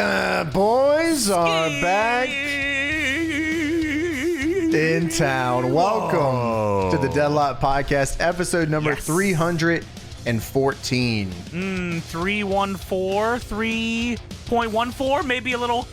The boys are back in town. Welcome to the Deadlock Podcast, episode number 314. 314, maybe a little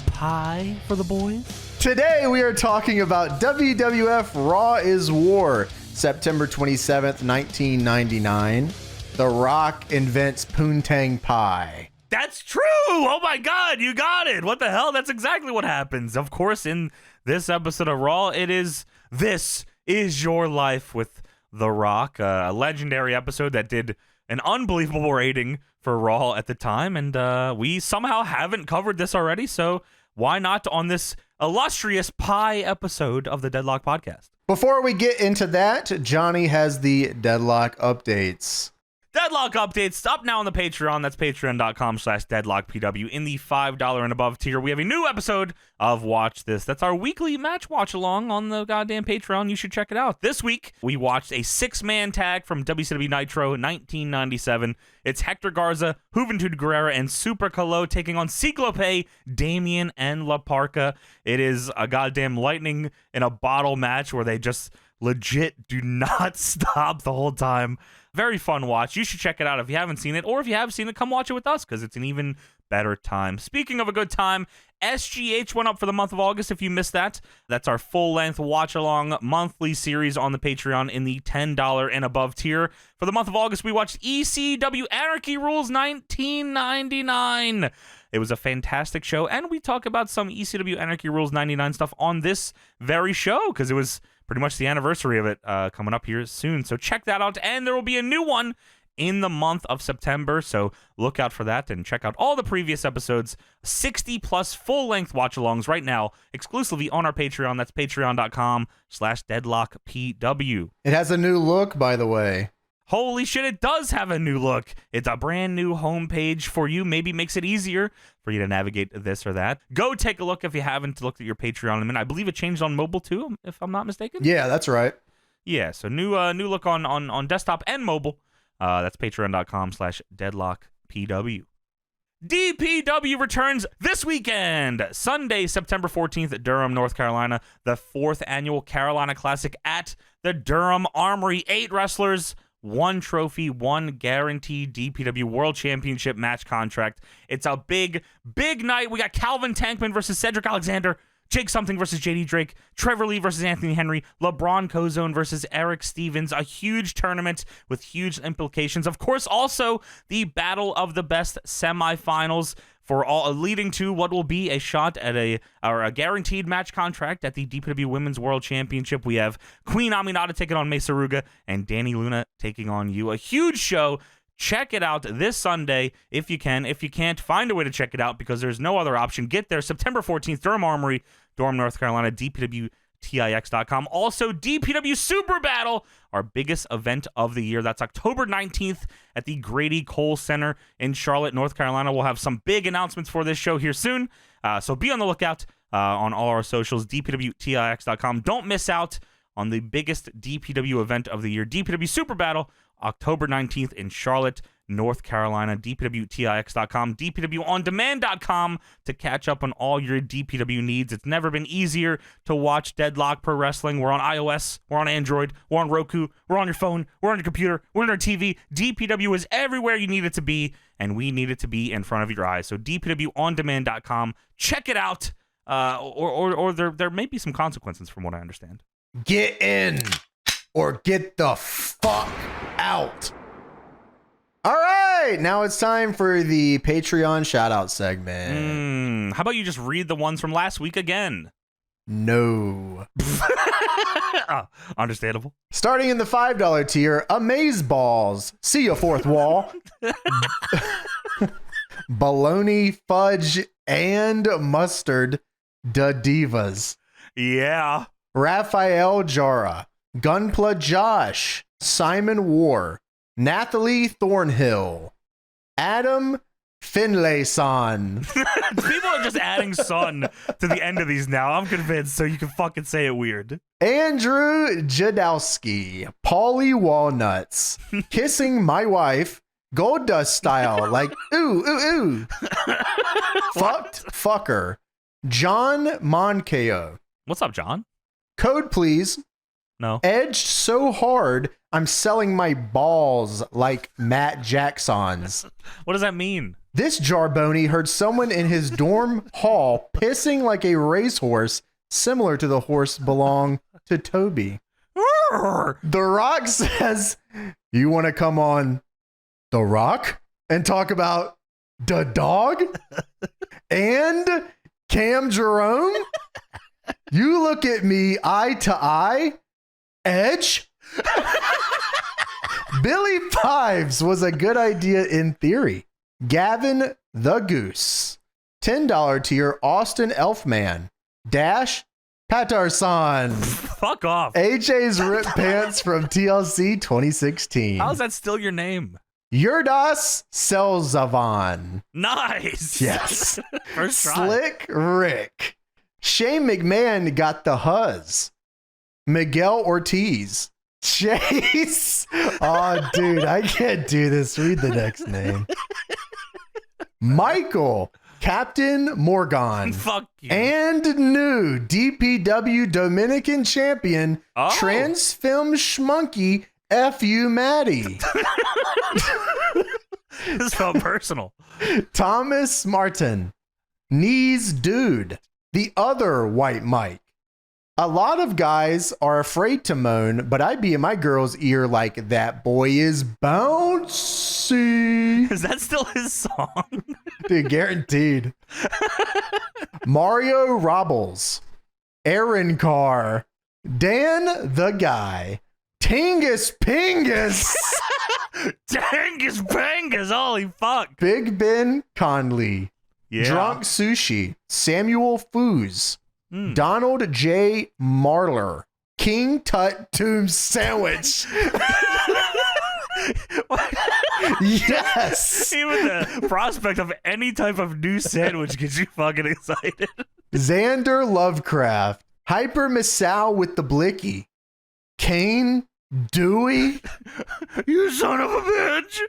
pie for the boys. Today we are talking about WWF Raw is War, September 27th, 1999. The Rock invents Poontang Pie. That's true. Oh my God, you got it. What the hell? That's exactly what happens. Of course, in this episode of Raw, This Is Your Life with The Rock, a legendary episode that did an unbelievable rating for Raw at the time, and we somehow haven't covered this already, so why not on this illustrious pie episode of the Deadlock Podcast? Before we get into that, Johnny has the Deadlock updates. Deadlock updates up now on the Patreon. That's patreon.com/deadlockpw. In the $5 and above tier, we have a new episode of Watch This. That's our weekly match watch along on the goddamn Patreon. You should check it out. This week, we watched a 6-man tag from WCW Nitro 1997. It's Hector Garza, Juventud Guerrera, and Super Calo taking on Ciclope, Damien, and La Parca. It is a goddamn lightning in a bottle match where they just legit do not stop the whole time. Very fun watch. You should check it out if you haven't seen it, or if you have seen it, come watch it with us because it's an even better time. Speaking of a good time, SGH went up for the month of August. If you missed that, that's our full-length watch-along monthly series on the Patreon in the $10 and above tier. For the month of August, we watched ECW Anarchy Rules 1999. It was a fantastic show, and we talk about some ECW Anarchy Rules 99 stuff on this very show because it was pretty much the anniversary of it coming up here soon. So check that out, and there will be a new one in the month of September, so look out for that and check out all the previous episodes, 60-plus full-length watch-alongs right now, exclusively on our Patreon. That's patreon.com/deadlockpw. It has a new look, by the way. Holy shit, it does have a new look. It's a brand new homepage for you. Maybe makes it easier for you to navigate this or that. Go take a look if you haven't looked at your Patreon in a minute. I believe it changed on mobile too, if I'm not mistaken. Yeah, that's right. Yeah, so new look on desktop and mobile. That's patreon.com/deadlockpw. DPW returns this weekend, Sunday, September 14th at Durham, North Carolina. The 4th annual Carolina Classic at the Durham Armory. 8 wrestlers, 1 trophy, 1 guaranteed DPW World Championship match contract. It's a big, big night. We got Calvin Tankman versus Cedric Alexander, Jake Something versus JD Drake, Trevor Lee versus Anthony Henry, LeBron Cozone versus Eric Stevens. A huge tournament with huge implications. Of course, also the Battle of the Best semifinals for all, leading to what will be a shot at a guaranteed match contract at the DPW Women's World Championship. We have Queen Aminata taking on Mesa Ruga and Danny Luna taking on you. A huge show. Check it out this Sunday if you can. If you can't, find a way to check it out because there's no other option. Get there September 14th, Durham Armory, Durham, North Carolina, DPWTIX.com. Also, DPW Super Battle, our biggest event of the year. That's October 19th at the Grady Cole Center in Charlotte, North Carolina. We'll have some big announcements for this show here soon, so be on the lookout on all our socials, DPWTIX.com. Don't miss out on the biggest DPW event of the year, DPW Super Battle, October 19th in Charlotte, North Carolina, DPWTIX.com, DPWOnDemand.com to catch up on all your DPW needs. It's never been easier to watch Deadlock Pro Wrestling. We're on iOS, we're on Android, we're on Roku, we're on your phone, we're on your computer, we're on your TV. DPW is everywhere you need it to be, and we need it to be in front of your eyes. So DPWOnDemand.com, check it out, or there may be some consequences from what I understand. Get in or get the fuck out. All right, now it's time for the Patreon shout-out segment. How about you just read the ones from last week again? No. Understandable. Starting in the $5 tier, Amazeballs, see ya fourth wall, Bologna, fudge, and mustard, da divas. Yeah. Raphael Jara, Gunpla Josh, Simon War, Nathalie Thornhill, Adam Finlayson. People are just adding son to the end of these now. I'm convinced, so you can fucking say it weird. Andrew Jadowski, Paulie Walnuts, Kissing My Wife, Gold Dust style, like ooh, ooh, ooh. Fucked fucker. John Moncao. What's up, John? Code please. No. Edged so hard, I'm selling my balls like Matt Jackson's. What does that mean? This jarboni heard someone in his dorm hall pissing like a racehorse, similar to the horse belong to Toby. The Rock says, you want to come on The Rock and talk about the dog? And Cam Jerome? You look at me eye to eye? Edge? Billy Fives was a good idea in theory. Gavin the Goose. $10 tier Austin Elfman. Dash Paterson. Fuck off. AJ's ripped pants from TLC 2016. How is that still your name? Yurdas Selzavan. Nice. Yes. First try. Slick Rick. Shane McMahon got the huzz. Miguel Ortiz. Chase. Oh, dude, I can't do this. Read the next name. Michael. Captain Morgan. Fuck you. And new DPW Dominican champion, Oh. Transfilm Schmunky, F.U. Maddie. This felt personal. Thomas Martin. Knees Dude. The other White Mike. A lot of guys are afraid to moan, but I be in my girl's ear like that boy is bouncy. Is that still his song? Dude, guaranteed. Mario Robbles. Aaron Carr. Dan the Guy. Tingus Pingus. Dangus Bangus, holy fuck. Big Ben Conley. Yeah. Drunk Sushi. Samuel Foos. Mm. Donald J. Marler. King Tut Tomb Sandwich. Yes. Even the prospect of any type of new sandwich gets you fucking excited. Xander Lovecraft. Hyper Missile with the Blicky. Kane Dewey. You son of a bitch.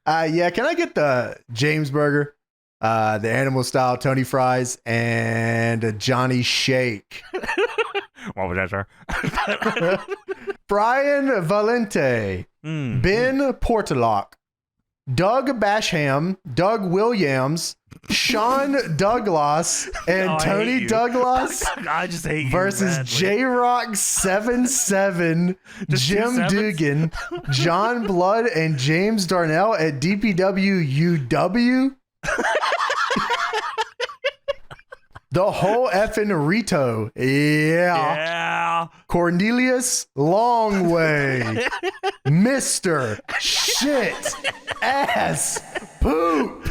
Yeah, can I get the James Burger? The animal style Tony Fries and a Johnny Shake. What was that, sir? Brian Valente. Ben Portalock. Doug Basham. Doug Williams. Sean Douglas and Oh, I hate Tony you. Douglas I just hate you versus badly. J-Rock 77, Just two Jim sevens? Dugan, John Blood, and James Darnell at DPW UW. The whole effing Rito. Yeah. Cornelius Longway. Mr. Shit Ass Poop.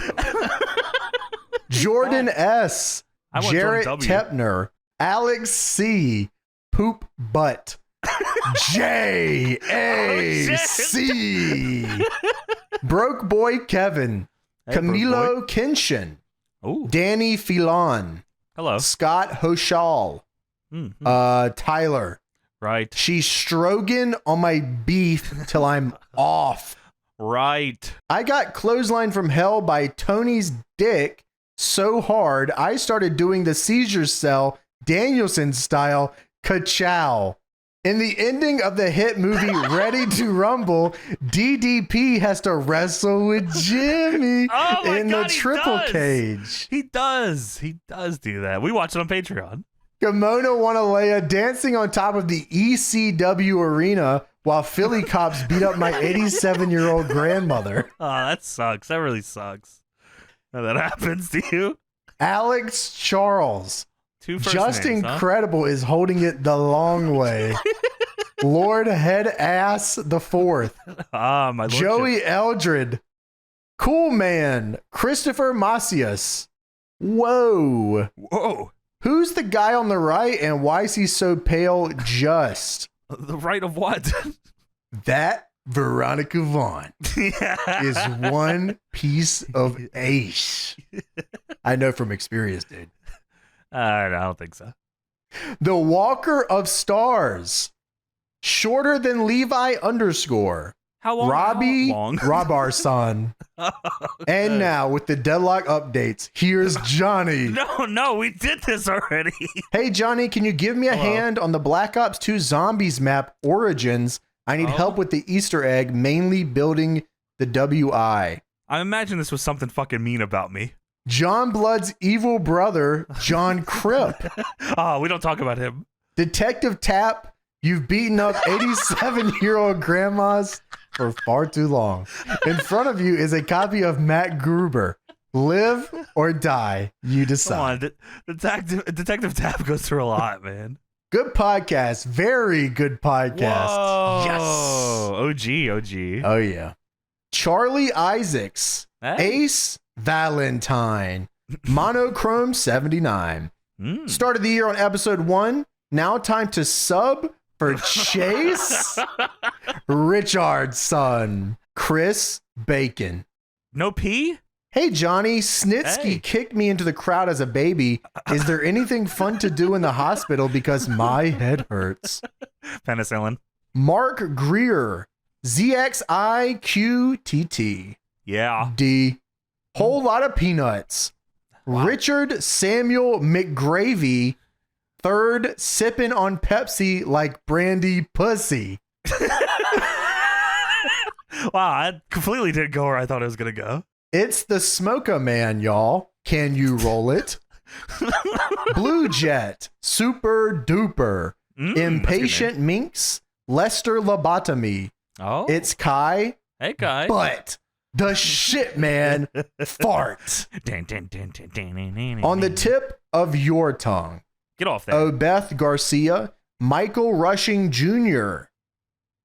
Jordan S. I want Jarrett Jordan W. Tepner. Alex C. Poop Butt. J.A.C. Broke Boy Kevin. Hey, Broke Camilo Kenshin. Ooh. Danny Filon. Hello. Scott Hoshal. Tyler. Right. She's stroking on my beef till I'm off. Right. I got clothesline from hell by Tony's dick so hard I started doing the seizure cell Danielson style ka-chow. In the ending of the hit movie Ready to Rumble, DDP has to wrestle with Jimmy Oh my in God, the he triple does. cage. He does. He does do that. We watch it on Patreon. Kimono Wanalea dancing on top of the ECW arena while Philly cops beat up my 87-year-old grandmother. Oh, that sucks. That really sucks. Now that happens to you. Alex Charles. Two first Just names, huh? Incredible is holding it the long way. Lord Head Ass the Fourth. Ah, my lordship. Joey Eldred. Cool Man. Christopher Macias. Whoa. Whoa. Who's the guy on the right and why is he so pale? Just The right of what? that Veronica Vaughn is one piece of ace. I know from experience, dude. I don't think so. The Walker of Stars. Shorter than Levi _. How long? Robbie How long? Robarson. And now with the Deadlock updates, here's Johnny. No, we did this already. Hey, Johnny, can you give me a hand on the Black Ops 2 Zombies map Origins? I need help with the Easter egg, mainly building the WI. I imagine this was something fucking mean about me. John Blood's evil brother, John Cripp. Oh, we don't talk about him. Detective Tap, you've beaten up 87-year-old grandmas for far too long. In front of you is a copy of Matt Gruber. Live or die, you decide. Come on, Detective Tap goes through a lot, man. Good podcast. Very good podcast. Whoa. Yes. OG. Oh, yeah. Charlie Isaacs. Hey. Ace Valentine. Monochrome 79. Started the year on episode 1. Now time to sub for Chase Richardson. Chris Bacon. No P? Hey, Johnny, Snitsky kicked me into the crowd as a baby. Is there anything fun to do in the hospital because my head hurts? Penicillin. Mark Greer. ZXIQTT. Yeah. D. Whole lot of peanuts. Wow. Richard Samuel McGravy. Third, sipping on Pepsi like brandy pussy. Wow, I completely didn't go where I thought it was going to go. It's the Smoker Man, y'all. Can you roll it? Blue Jet. Super duper. Impatient Minx. Lester Lobotomy. Oh. It's Kai. Hey, Kai. But the shit man fart. On the tip of your tongue. Get off that. Obeth Garcia. Michael Rushing Jr.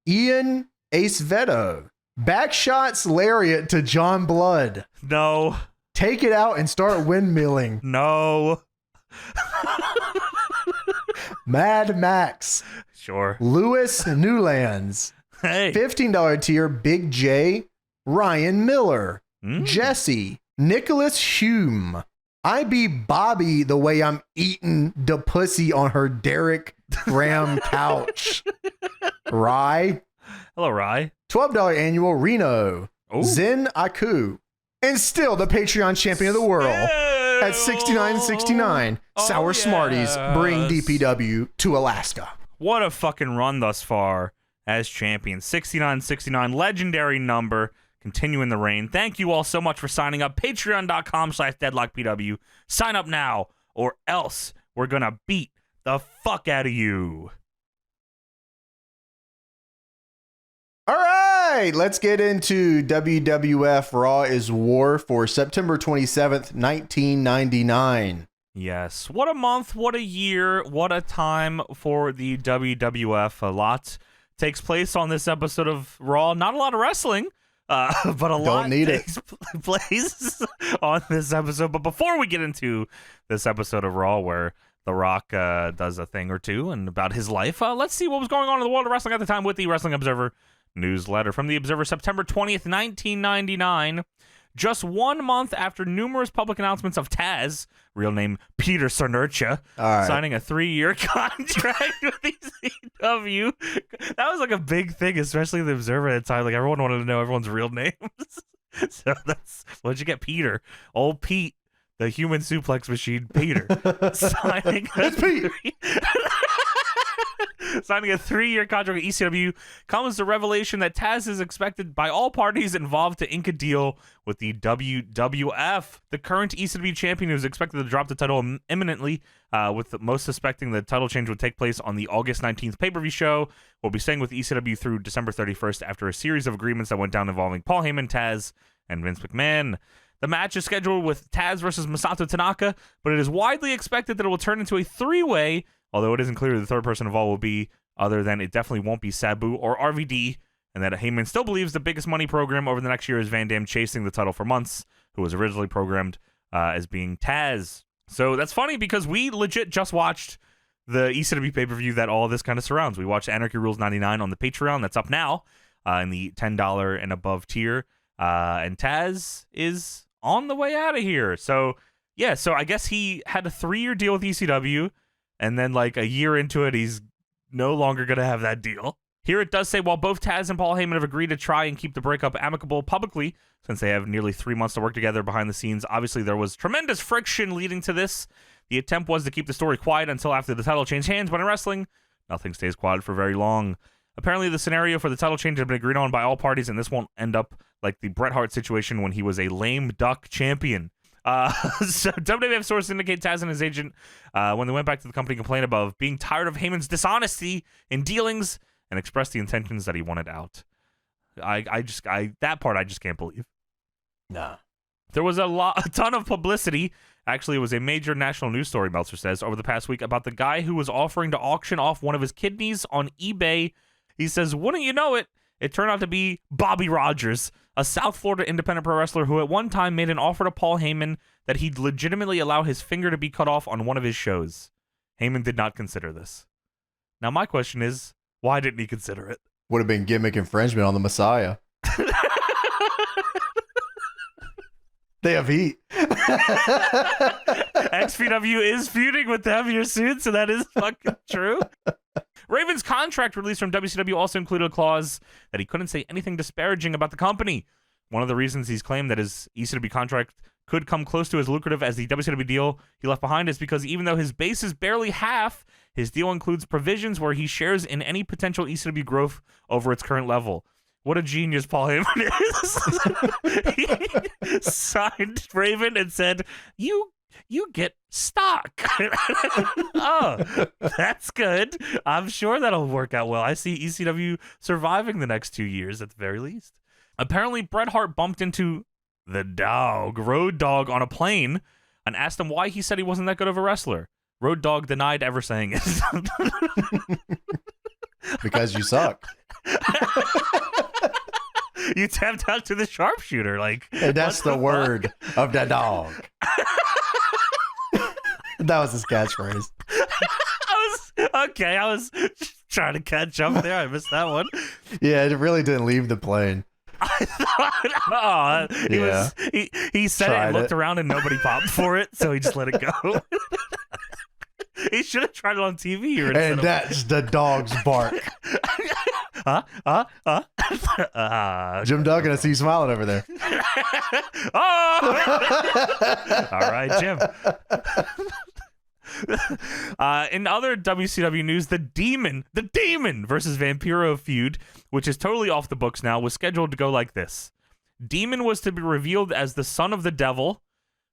Ian Acevedo. Backshots lariat to John Blood. No. Take it out and start windmilling. No. Mad Max. Sure. Lewis Newlands. Hey. $15 tier, Big J. Ryan Miller. Jesse. Nicholas Hume. I be Bobby the way I'm eating the pussy on her Derek Graham couch. Rye. Hello, Rye. $12 annual, Reno. Ooh. Zen Aku. And still the Patreon champion of the world at $69.69. Sour Smarties bring DPW to Alaska. What a fucking run thus far as champion. $69.69, legendary number, continuing the reign. Thank you all so much for signing up. Patreon.com/DeadlockPW. Sign up now, or else we're gonna beat the fuck out of you. All right, let's get into WWF Raw is War for September 27th, 1999. Yes, what a month, what a year, what a time for the WWF. A lot takes place on this episode of Raw. Not a lot of wrestling, but a lot takes place on this episode. But before we get into this episode of Raw where The Rock does a thing or two and about his life, let's see what was going on in the world of wrestling at the time with the Wrestling Observer newsletter. From the Observer, September 20th, 1999. Just 1 month after numerous public announcements of Taz, real name Peter Cernercha, signing a 3-year contract with ECW. That was like a big thing, especially the Observer at the time. Like, everyone wanted to know everyone's real names. So that's, what'd you get, Peter? Old Pete, the human suplex machine, Peter. Signing Signing a 3-year contract with ECW comes the revelation that Taz is expected by all parties involved to ink a deal with the WWF. The current ECW champion is expected to drop the title imminently, with most suspecting the title change would take place on the August 19th pay-per-view show. Will be staying with ECW through December 31st after a series of agreements that went down involving Paul Heyman, Taz, and Vince McMahon. The match is scheduled with Taz versus Masato Tanaka, but it is widely expected that it will turn into a 3-way, although it isn't clear who the third person involved will be, other than it definitely won't be Sabu or RVD, and that Heyman still believes the biggest money program over the next year is Van Dam chasing the title for months, who was originally programmed as being Taz. So that's funny because we legit just watched the ECW pay-per-view that all this kind of surrounds. We watched Anarchy Rules 99 on the Patreon. That's up now in the $10 and above tier. And Taz is on the way out of here. So, yeah, so I guess he had a 3-year deal with ECW, and then like a year into it, he's no longer going to have that deal. Here it does say, while both Taz and Paul Heyman have agreed to try and keep the breakup amicable publicly, since they have nearly 3 months to work together behind the scenes, obviously there was tremendous friction leading to this. The attempt was to keep the story quiet until after the title changed hands, but in wrestling, nothing stays quiet for very long. Apparently, the scenario for the title change had been agreed on by all parties, and this won't end up like the Bret Hart situation when he was a lame duck champion. So WWF sources indicate Taz and his agent, when they went back to the company, complained about being tired of Heyman's dishonesty in dealings and expressed the intentions that he wanted out. That part I just can't believe. Nah. There was a ton of publicity. Actually, it was a major national news story, Meltzer says, over the past week about the guy who was offering to auction off one of his kidneys on eBay. He says, wouldn't you know it? It turned out to be Bobby Rogers, a South Florida independent pro wrestler who at one time made an offer to Paul Heyman that he'd legitimately allow his finger to be cut off on one of his shows. Heyman did not consider this. Now, my question is, why didn't he consider it? Would have been gimmick infringement on the Messiah. They have heat. XPW is feuding with them here soon, so that is fucking true. Raven's contract release from WCW also included a clause that he couldn't say anything disparaging about the company. One of the reasons he's claimed that his ECW contract could come close to as lucrative as the WCW deal he left behind is because even though his base is barely half, his deal includes provisions where he shares in any potential ECW growth over its current level. What a genius Paul Heyman is. He signed Raven and said, you get stock. Oh, that's good. I'm sure that'll work out well. I see ECW surviving the next 2 years at the very least. Apparently, Bret Hart bumped into the dog, Road Dogg, on a plane and asked him why he said he wasn't that good of a wrestler. Road Dogg denied ever saying it. Because you suck. You tapped out to the sharpshooter, like. And that's the word of the dog. That was his catchphrase. I was trying to catch up there. I missed that one. Yeah, it really didn't leave the plane. I thought, he said it and looked around and nobody popped for it, so he just let it go. He should have tried it on TV. And that's the dog's bark. Jim Duggan, I see you smiling over there. Oh! All right, Jim. In other WCW news, the Demon versus Vampiro feud, which is totally off the books now, was scheduled to go like this. Demon was to be revealed as the son of the devil,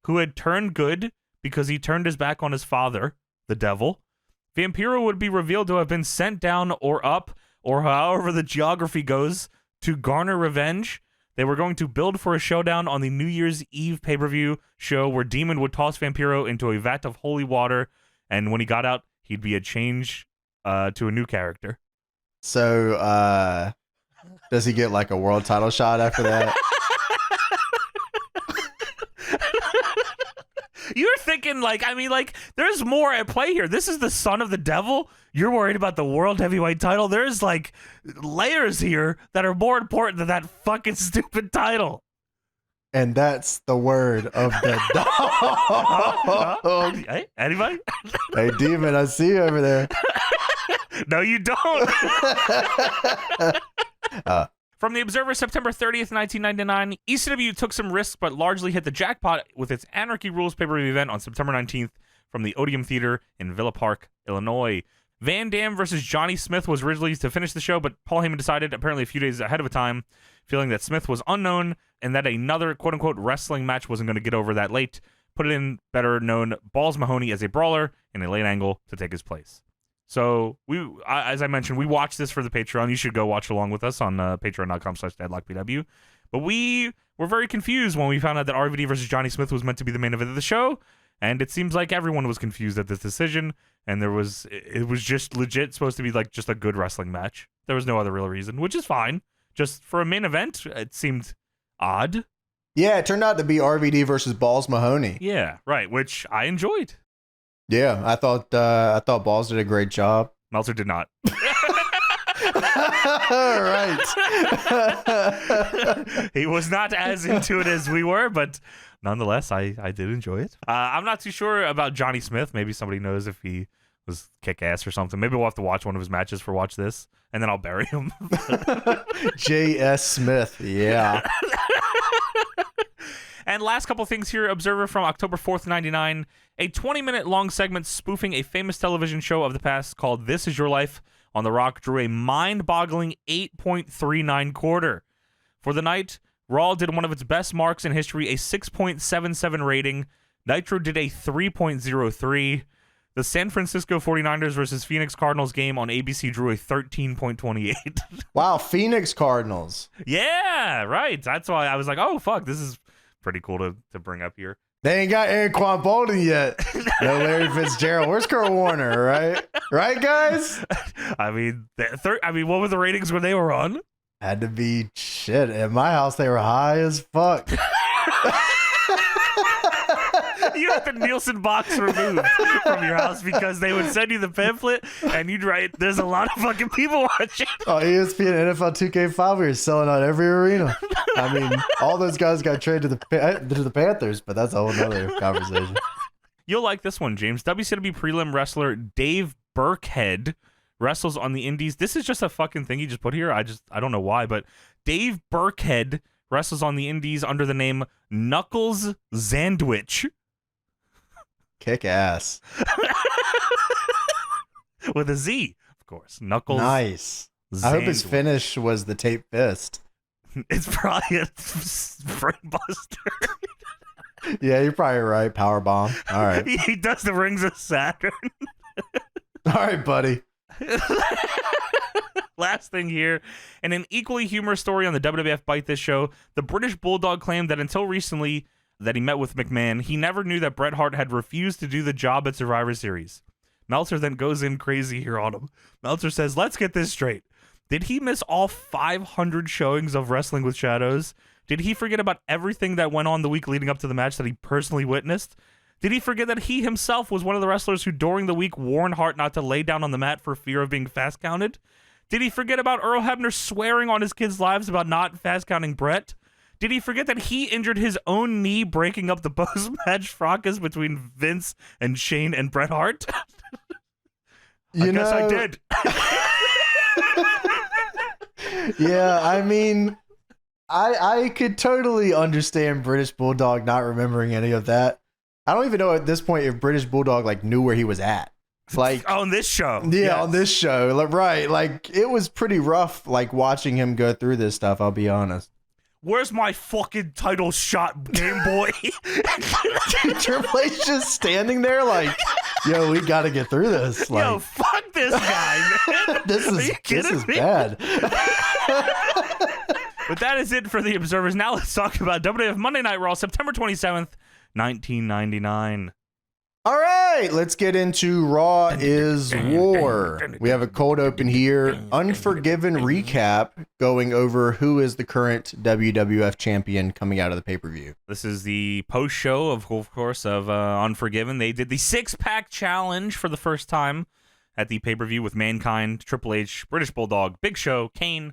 who had turned good because he turned his back on his father, the devil. Vampiro would be revealed to have been sent down or up, or however the geography goes, to garner revenge. They were going to build for a showdown on the New Year's Eve pay-per-view show where Demon would toss Vampiro into a vat of holy water, and when he got out, he'd be a change to a new character. So, does he get like a world title shot after that? You're thinking, there's more at play here. This is the son of the devil. You're worried about the world heavyweight title. There's, layers here that are more important than that fucking stupid title. And that's the word of the dog. Hey, anybody? Hey, Demon, I see you over there. No, you don't. From the Observer, September 30th, 1999, ECW took some risks but largely hit the jackpot with its Anarchy Rules pay-per-view event on September 19th from the Odeum Theater in Villa Park, Illinois. Van Dam versus Johnny Smith was originally to finish the show, but Paul Heyman decided, apparently a few days ahead of time, feeling that Smith was unknown and that another quote-unquote wrestling match wasn't going to get over that late, put it in better known Balls Mahoney as a brawler in a late angle to take his place. So, as I mentioned, we watched this for the Patreon. You should go watch along with us on patreon.com/deadlockpw. But we were very confused when we found out that RVD versus Johnny Smith was meant to be the main event of the show. And it seems like everyone was confused at this decision. And it was just legit supposed to be just a good wrestling match. There was no other real reason, which is fine. Just for a main event, it seemed odd. Yeah, it turned out to be RVD versus Balls Mahoney. Yeah, right, which I enjoyed. Yeah, I thought Balls did a great job. Meltzer did not. All right. He was not as into it as we were, but nonetheless, I did enjoy it. I'm not too sure about Johnny Smith. Maybe somebody knows if he was kick ass or something. Maybe we'll have to watch one of his matches for Watch This, and then I'll bury him. J.S. Smith, yeah. And last couple things here. Observer from October 4th, 99. A 20-minute long segment spoofing a famous television show of the past called This Is Your Life on The Rock drew a mind-boggling 8.39 quarter. For the night, Raw did one of its best marks in history, a 6.77 rating. Nitro did a 3.03. The San Francisco 49ers versus Phoenix Cardinals game on ABC drew a 13.28. Wow, Phoenix Cardinals. Yeah, right. That's why I was like, oh, fuck, this is pretty cool to bring up here. They ain't got Anquan Bolden yet. No Larry Fitzgerald. Where's Kurt Warner, right? Right, guys? I mean, what were the ratings when they were on? Had to be shit. At my house, they were high as fuck. You had the Nielsen box removed from your house because they would send you the pamphlet and you'd write, there's a lot of fucking people watching. Oh, ESPN NFL 2K5, we were selling out every arena. I mean, all those guys got traded to the Panthers, but that's a whole nother conversation. You'll like this one, James. WCW prelim wrestler Dave Burkhead wrestles on the indies. This is just a fucking thing he just put here. I don't know why, but Dave Burkhead wrestles on the indies under the name Knuckles Zandwich. Kick ass. With a Z, of course. Knuckles. Nice. Zandwich. I hope his finish was the tape fist. It's probably a brain buster. Yeah, you're probably right. Power bomb. All right. He does the Rings of Saturn. All right, buddy. Last thing here, in an equally humorous story on the WWF Bite This show, the British Bulldog claimed that until recently that he met with McMahon, he never knew that Bret Hart had refused to do the job at Survivor Series. Meltzer then goes in crazy here on him. Meltzer says, let's get this straight. Did he miss all 500 showings of Wrestling with Shadows? Did he forget about everything that went on the week leading up to the match that he personally witnessed? Did he forget that he himself was one of the wrestlers who during the week warned Hart not to lay down on the mat for fear of being fast counted? Did he forget about Earl Hebner swearing on his kids' lives about not fast counting Bret? Did he forget that he injured his own knee breaking up the post-match fracas between Vince and Shane and Bret Hart? I guess I did. Yeah, I mean, I could totally understand British Bulldog not remembering any of that. I don't even know at this point if British Bulldog like knew where he was at. Like on this show. Yeah, yes. On this show. Like, right. Like it was pretty rough like watching him go through this stuff, I'll be honest. Where's my fucking title shot, Game Boy? Triple H just standing there like, yo, we got to get through this. Like, yo, fuck this guy, man. this is bad. But that is it for the Observers. Now let's talk about WWF Monday Night Raw, September 27th, 1999. All right, let's get into Raw is War. We have a cold open here. Unforgiven recap going over who is the current WWF champion coming out of the pay-per-view. This is the post-show, of course, of Unforgiven. They did the six-pack challenge for the first time at the pay-per-view with Mankind, Triple H, British Bulldog, Big Show, Kane,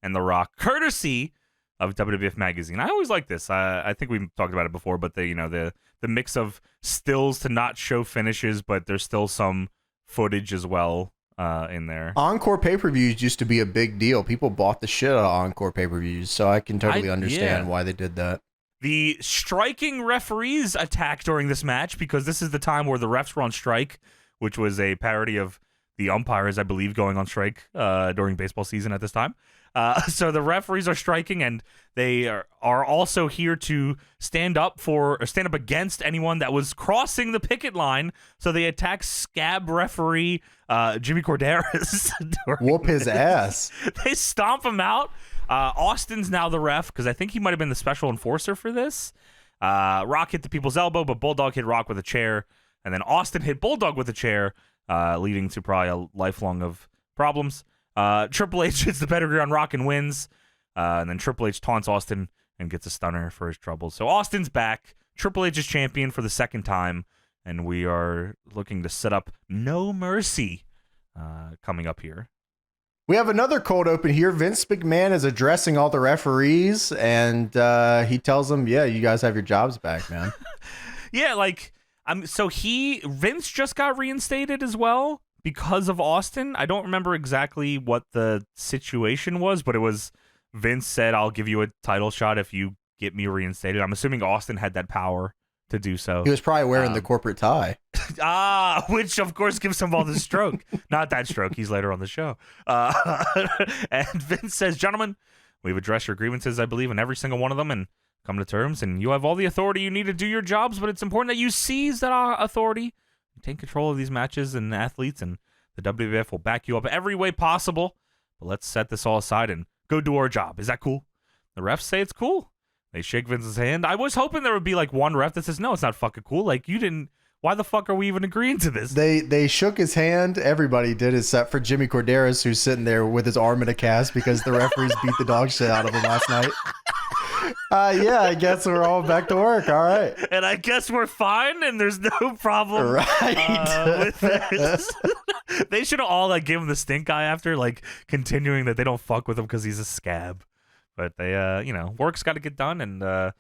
and The Rock, courtesy of WWF Magazine. I always like this. I think we've talked about it before, but the mix of stills to not show finishes, but there's still some footage as well in there. Encore pay-per-views used to be a big deal. People bought the shit out of Encore pay-per-views, so I can totally understand why they did that. The striking referees attack during this match, because this is the time where the refs were on strike, which was a parody of the umpires, I believe, going on strike during baseball season at this time. So the referees are striking, and they are also here to stand up against anyone that was crossing the picket line. So they attack scab referee Jimmy Corderas. Whoop his ass. They stomp him out. Austin's now the ref, because I think he might have been the special enforcer for this. Rock hit the people's elbow, but Bulldog hit Rock with a chair, and then Austin hit Bulldog with a chair, leading to probably a lifelong of problems. Triple H hits the pedigree on Rock and wins, and then Triple H taunts Austin and gets a stunner for his troubles. So Austin's back. Triple H is champion for the second time, and we are looking to set up No Mercy coming up here. We have another cold open here. Vince McMahon is addressing all the referees, and he tells them, yeah, you guys have your jobs back, man. Yeah, like, So Vince just got reinstated as well because of Austin. I don't remember exactly what the situation was, but it was Vince said, "I'll give you a title shot if you get me reinstated." I'm assuming Austin had that power to do so. He was probably wearing the corporate tie. Which of course gives him all the stroke. Not that stroke. He's later on the show. And Vince says, "Gentlemen, we've addressed your grievances, I believe, in every single one of them, and come to terms, and you have all the authority you need to do your jobs, but it's important that you seize that authority, take control of these matches and athletes, and the WWF will back you up every way possible. But let's set this all aside and go do our job. Is that cool?" The refs say it's cool. They shake Vince's hand. I was hoping there would be like one ref that says, "No, it's not fucking cool. Like, you didn't. Why the fuck are we even agreeing to this?" They shook his hand. Everybody did, except for Jimmy Corderas, who's sitting there with his arm in a cast because the referees beat the dog shit out of him last night. Yeah, I guess we're all back to work. All right. And I guess we're fine, and there's no problem with this. They should have all like give him the stink eye after, like continuing that they don't fuck with him because he's a scab. But they, work's got to get done, and the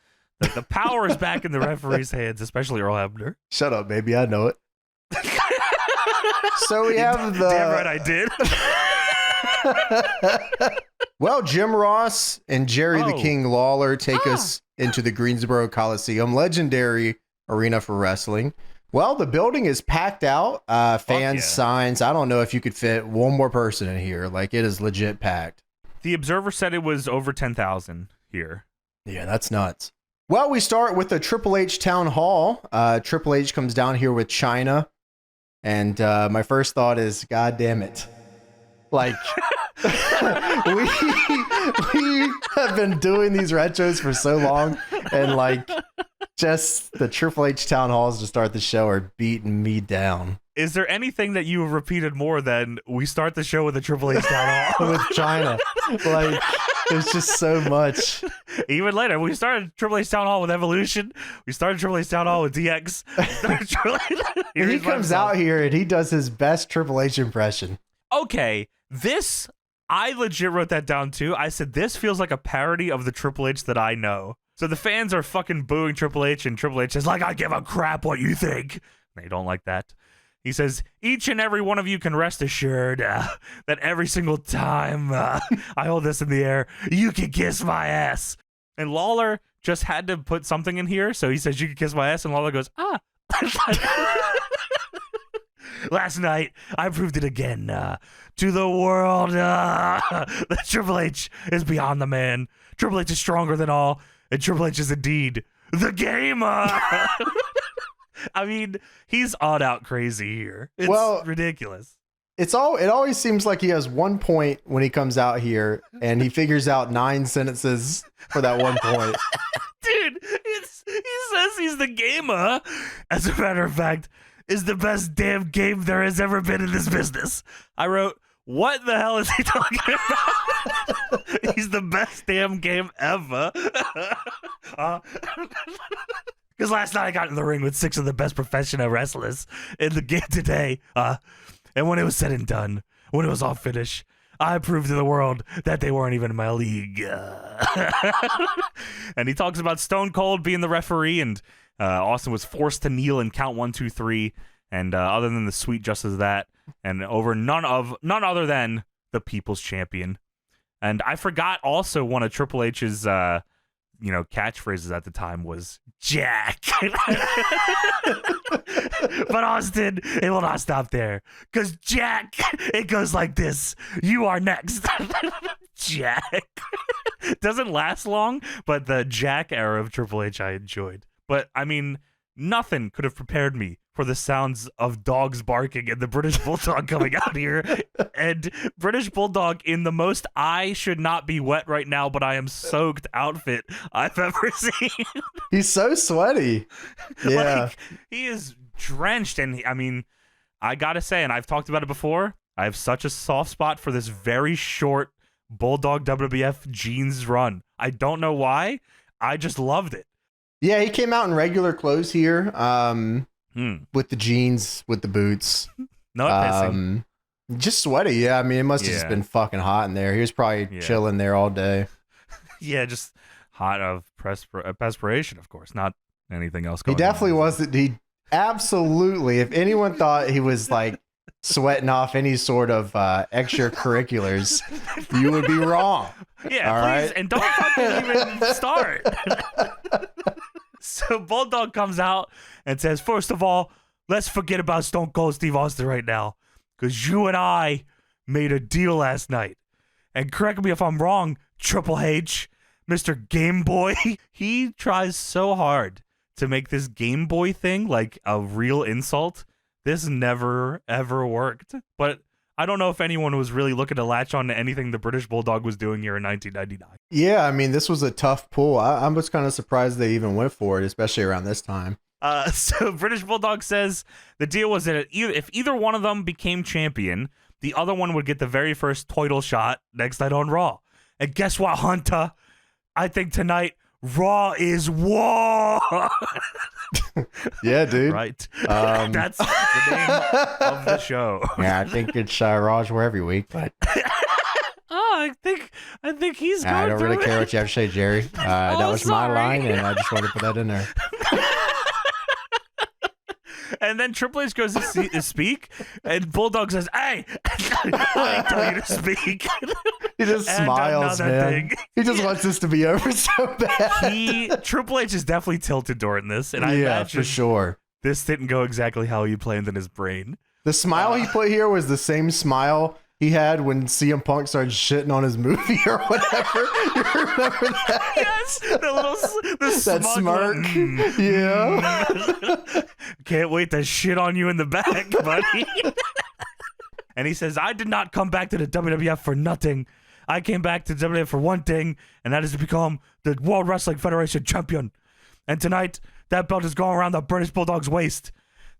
power is back in the referee's hands, especially Earl Hebner. Shut up, baby. I know it. So we have the... Damn right I did. Well, Jim Ross and Jerry the King Lawler take us into the Greensboro Coliseum, legendary arena for wrestling. Well, the building is packed out. Fans, signs. I don't know if you could fit one more person in here. Like, it is legit packed. The Observer said it was over 10,000 here. Yeah, that's nuts. Well, we start with the Triple H Town Hall. Triple H comes down here with China. And my first thought is, God damn it. Like, we have been doing these retros for so long. And, like, just the Triple H Town Halls to start the show are beating me down. Is there anything that you have repeated more than we start the show with a Triple H Town Hall? With China. Like, there's just so much. Even later, we started Triple H Town Hall with Evolution. We started Triple H Town Hall with DX. He comes out here and he does his best Triple H impression. Okay, I legit wrote that down too. I said, this feels like a parody of the Triple H that I know. So the fans are fucking booing Triple H, and Triple H is like, "I give a crap what you think." They don't like that. He says, "Each and every one of you can rest assured that every single time I hold this in the air, you can kiss my ass." And Lawler just had to put something in here, so he says, "You can kiss my ass," and Lawler goes, "Ah." "Last night, I proved it again to the world that Triple H is beyond the man. Triple H is stronger than all, and Triple H is indeed the game." I mean, he's odd out crazy here. It's ridiculous. It always seems like he has one point when he comes out here, and he figures out 9 sentences for that one point. Dude, he says he's the gamer. As a matter of fact, is the best damn game there has ever been in this business. I wrote, what the hell is he talking about? He's the best damn game ever. Because last night I got in the ring with 6 of the best professional wrestlers in the game today. And when it was said and done, when it was all finished, I proved to the world that they weren't even in my league. And he talks about Stone Cold being the referee, and Austin was forced to kneel and count 1, 2, 3. And other than the sweet justice of that, and over none other than the People's Champion. And I forgot also one of Triple H's catchphrases at the time was Jack. But Austin, it will not stop there. Because Jack, it goes like this. You are next. Jack. Doesn't last long, but the Jack era of Triple H I enjoyed. But, I mean, nothing could have prepared me for the sounds of dogs barking and the British Bulldog coming out here. And British Bulldog in the most I should not be wet right now, but I am soaked outfit I've ever seen. He's so sweaty. Yeah. Like, he is drenched. And I gotta say, and I've talked about it before, I have such a soft spot for this very short Bulldog WWF jeans run. I don't know why. I just loved it. Yeah, he came out in regular clothes here. With the jeans, with the boots. No pissing. Just sweaty, yeah. I mean, it must have just been fucking hot in there. He was probably chilling there all day. Yeah, just hot of perspiration, of course, not anything else going on. He definitely wasn't. Absolutely. If anyone thought he was like sweating off any sort of extracurriculars, you would be wrong. Yeah, all please. right? And don't fucking even start. So Bulldog comes out and says, first of all, let's forget about Stone Cold Steve Austin right now, because you and I made a deal last night. And correct me if I'm wrong, Triple H, Mr. Game Boy. He tries so hard to make this Game Boy thing like a real insult. This never, ever worked. But I don't know if anyone was really looking to latch on to anything the British Bulldog was doing here in 1999. Yeah, I mean, this was a tough pull. I was kind of surprised they even went for it, especially around this time. So British Bulldog says the deal was that if either one of them became champion, the other one would get the very first title shot next night on Raw. And guess what, Hunter? I think tonight Raw is war. Yeah, dude. Right. That's the name of the show. Yeah, I think it's Raw's War every week, but I think he's going I don't really through care it. what you have to say, Jerry. That was my sorry. line, and I just wanted to put that in there. And then Triple H goes to speak, and Bulldog says, "Hey, I tell you to speak." He just And smiles, another man. thing. He just wants this to be over so bad. Triple H is definitely tilted during this, and I Yeah, imagine for sure. this didn't go exactly how he planned in his brain. The smile he put here was the same smile he had when CM Punk started shitting on his movie or whatever. You remember that? Yes, the That smug smirk. Yeah. Can't wait to shit on you in the back, buddy. And he says, I did not come back to the WWF for nothing. I came back to WWF for one thing, and that is to become the World Wrestling Federation champion. And tonight, that belt is going around the British Bulldog's waist.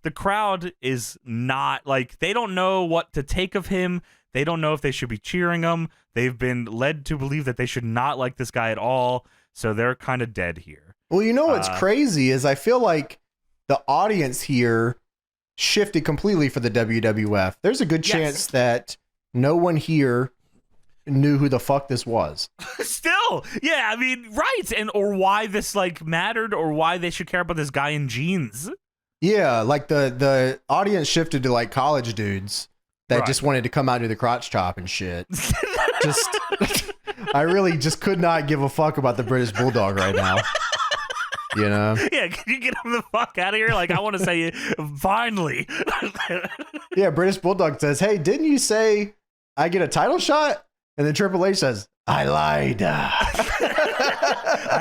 The crowd is not, like, they don't know what to take of him. They don't know if they should be cheering him. They've been led to believe that they should not like this guy at all. So they're kind of dead here. Well, you know what's crazy is I feel like the audience here shifted completely for the WWF. There's a good chance that no one here knew who the fuck this was. Still, yeah, I mean, right. And or why this like mattered or why they should care about this guy in jeans. Yeah, like the audience shifted to like college dudes that just wanted to come out to the crotch chop and shit. I really just could not give a fuck about the British Bulldog right now. You know? Yeah, can you get him the fuck out of here? Like, I want to say, finally. Yeah, British Bulldog says, hey, didn't you say I get a title shot? And then Triple H says, I lied. I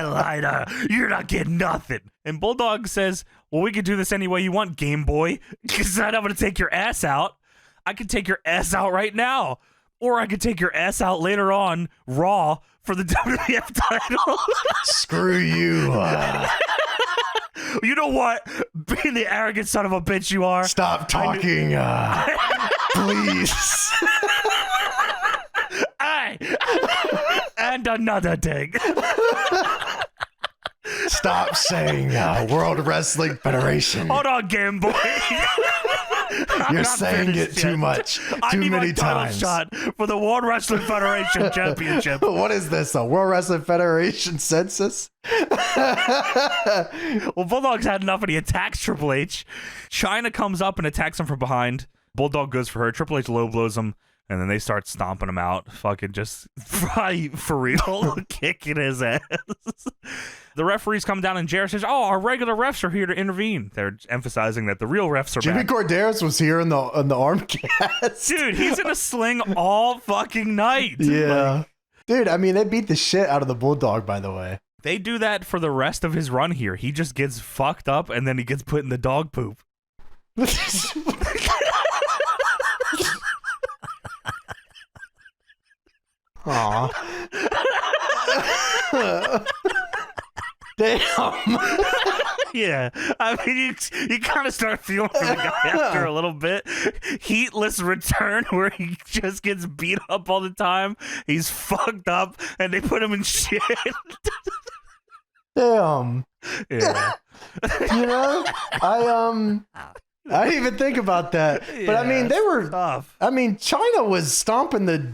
lied. You're not getting nothing. And Bulldog says, well, we can do this any way you want, Game Boy. Because I'm going to take your ass out. I could take your ass out right now. Or I could take your ass out later on, Raw, for the WWF title. Screw you. You know what? Being the arrogant son of a bitch you are. Stop talking. Please. And another thing. Stop saying World Wrestling Federation. Hold on, Game Boy. You're saying it too much, too many times. Shot for the World Wrestling Federation Championship. What is this? A World Wrestling Federation census? Well, Bulldog's had enough and he attacks Triple H. Chyna comes up and attacks him from behind. Bulldog goes for her. Triple H low blows him. And then they start stomping him out. Fucking just for real, kicking his ass. The referees come down and Jarrett says, oh, our regular refs are here to intervene. They're emphasizing that the real refs are Jimmy back. Corderas was here in the arm cast. Dude, he's in a sling all fucking night. Yeah. Like, dude, I mean, they beat the shit out of the Bulldog, by the way. they do that for the rest of his run here. He just gets fucked up and then he gets put in the dog poop. Aw. Damn. Yeah, I mean, you kind of start feeling for the guy after a little bit. Heatless return where he just gets beat up all the time. He's fucked up, and they put him in shit. Damn. Yeah. You know, I didn't even think about that. But I mean, they were tough. I mean, China was stomping the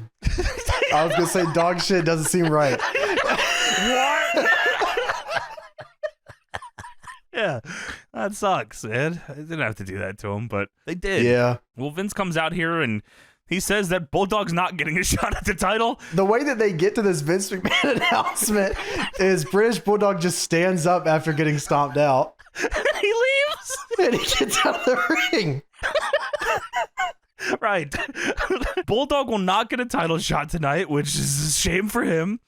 I was gonna say dog shit doesn't seem right. What? Yeah. That sucks, man. I didn't have to do that to him, but they did. Yeah. Well, Vince comes out here and he says that Bulldog's not getting a shot at the title. The way that they get to this Vince McMahon announcement is British Bulldog just stands up after getting stomped out. He leaves. And he gets out of the ring. Right. Bulldog will not get a title shot tonight, which is a shame for him.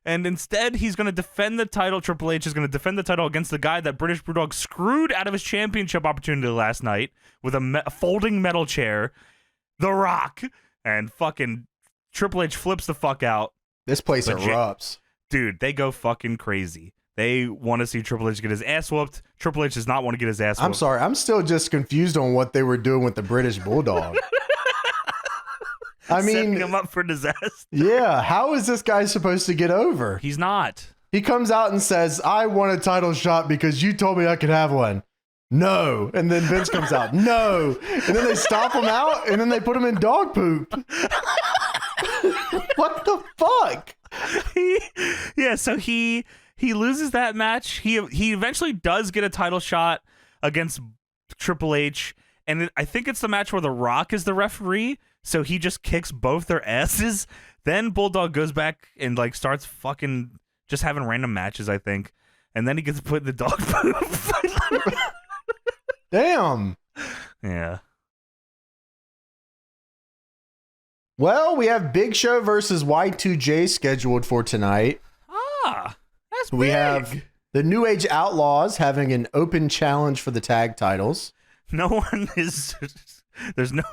And instead, he's going to defend the title. Triple H is going to defend the title against the guy that British Bulldog screwed out of his championship opportunity last night with a folding metal chair. The Rock. And fucking Triple H flips the fuck out. This place erupts. Dude, they go fucking crazy. They want to see Triple H get his ass whooped. Triple H does not want to get his ass whooped. I'm sorry. I'm still just confused on what they were doing with the British Bulldog. I mean, setting him up for disaster. Yeah. How is this guy supposed to get over? He's not. He comes out and says, I want a title shot because you told me I could have one. No. And then Vince comes out. No. And then they stop him out and then they put him in dog poop. What the fuck? So he loses that match. He eventually does get a title shot against Triple H. And I think it's the match where The Rock is the referee. So he just kicks both their asses. Then Bulldog goes back and like starts fucking just having random matches, I think. And then he gets put in the dog poop. Damn. Yeah. Well, we have Big Show versus Y2J scheduled for tonight. That's We big. have the New Age Outlaws having an open challenge for the tag titles. No one is... There's no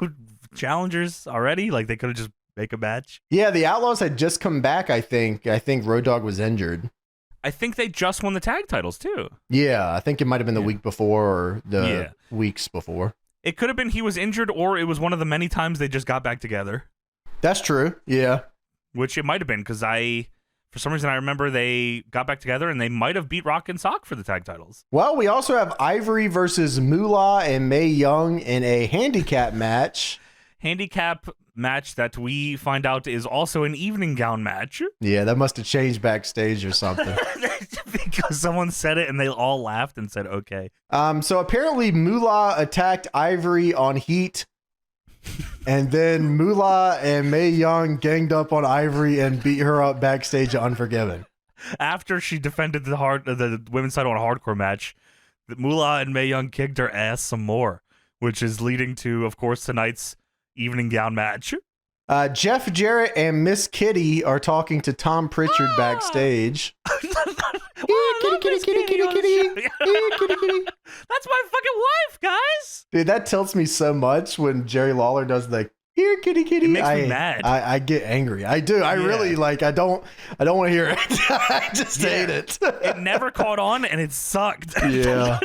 challengers already? Like, they could have just make a match? Yeah, the Outlaws had just come back, I think. I think Road Dogg was injured. I think they just won the tag titles, too. Yeah, I think it might have been the week before or the weeks before. It could have been he was injured, or it was one of the many times they just got back together. That's true, yeah. Which it might have been, because for some reason, I remember they got back together and they might have beat Rock and Sock for the tag titles. Well, we also have Ivory versus Moolah and Mae Young in a handicap match. Handicap match that we find out is also an evening gown match. Yeah, that must have changed backstage or something. Because someone said it and they all laughed and said, okay. So apparently Moolah attacked Ivory on Heat. And then Moolah and Mae Young ganged up on Ivory and beat her up backstage at Unforgiven. After she defended the women's title in a hardcore match, Moolah and Mae Young kicked her ass some more, which is leading to, of course, tonight's evening gown match. Jeff Jarrett and Miss Kitty are talking to Tom Pritchard backstage. Kitty. That's my fucking wife, guys. Dude, that tilts me so much when Jerry Lawler does the here, kitty. It makes me mad. I get angry. I do. I really like. I don't want to hear it. I just hate it. It never caught on, and it sucked. Yeah.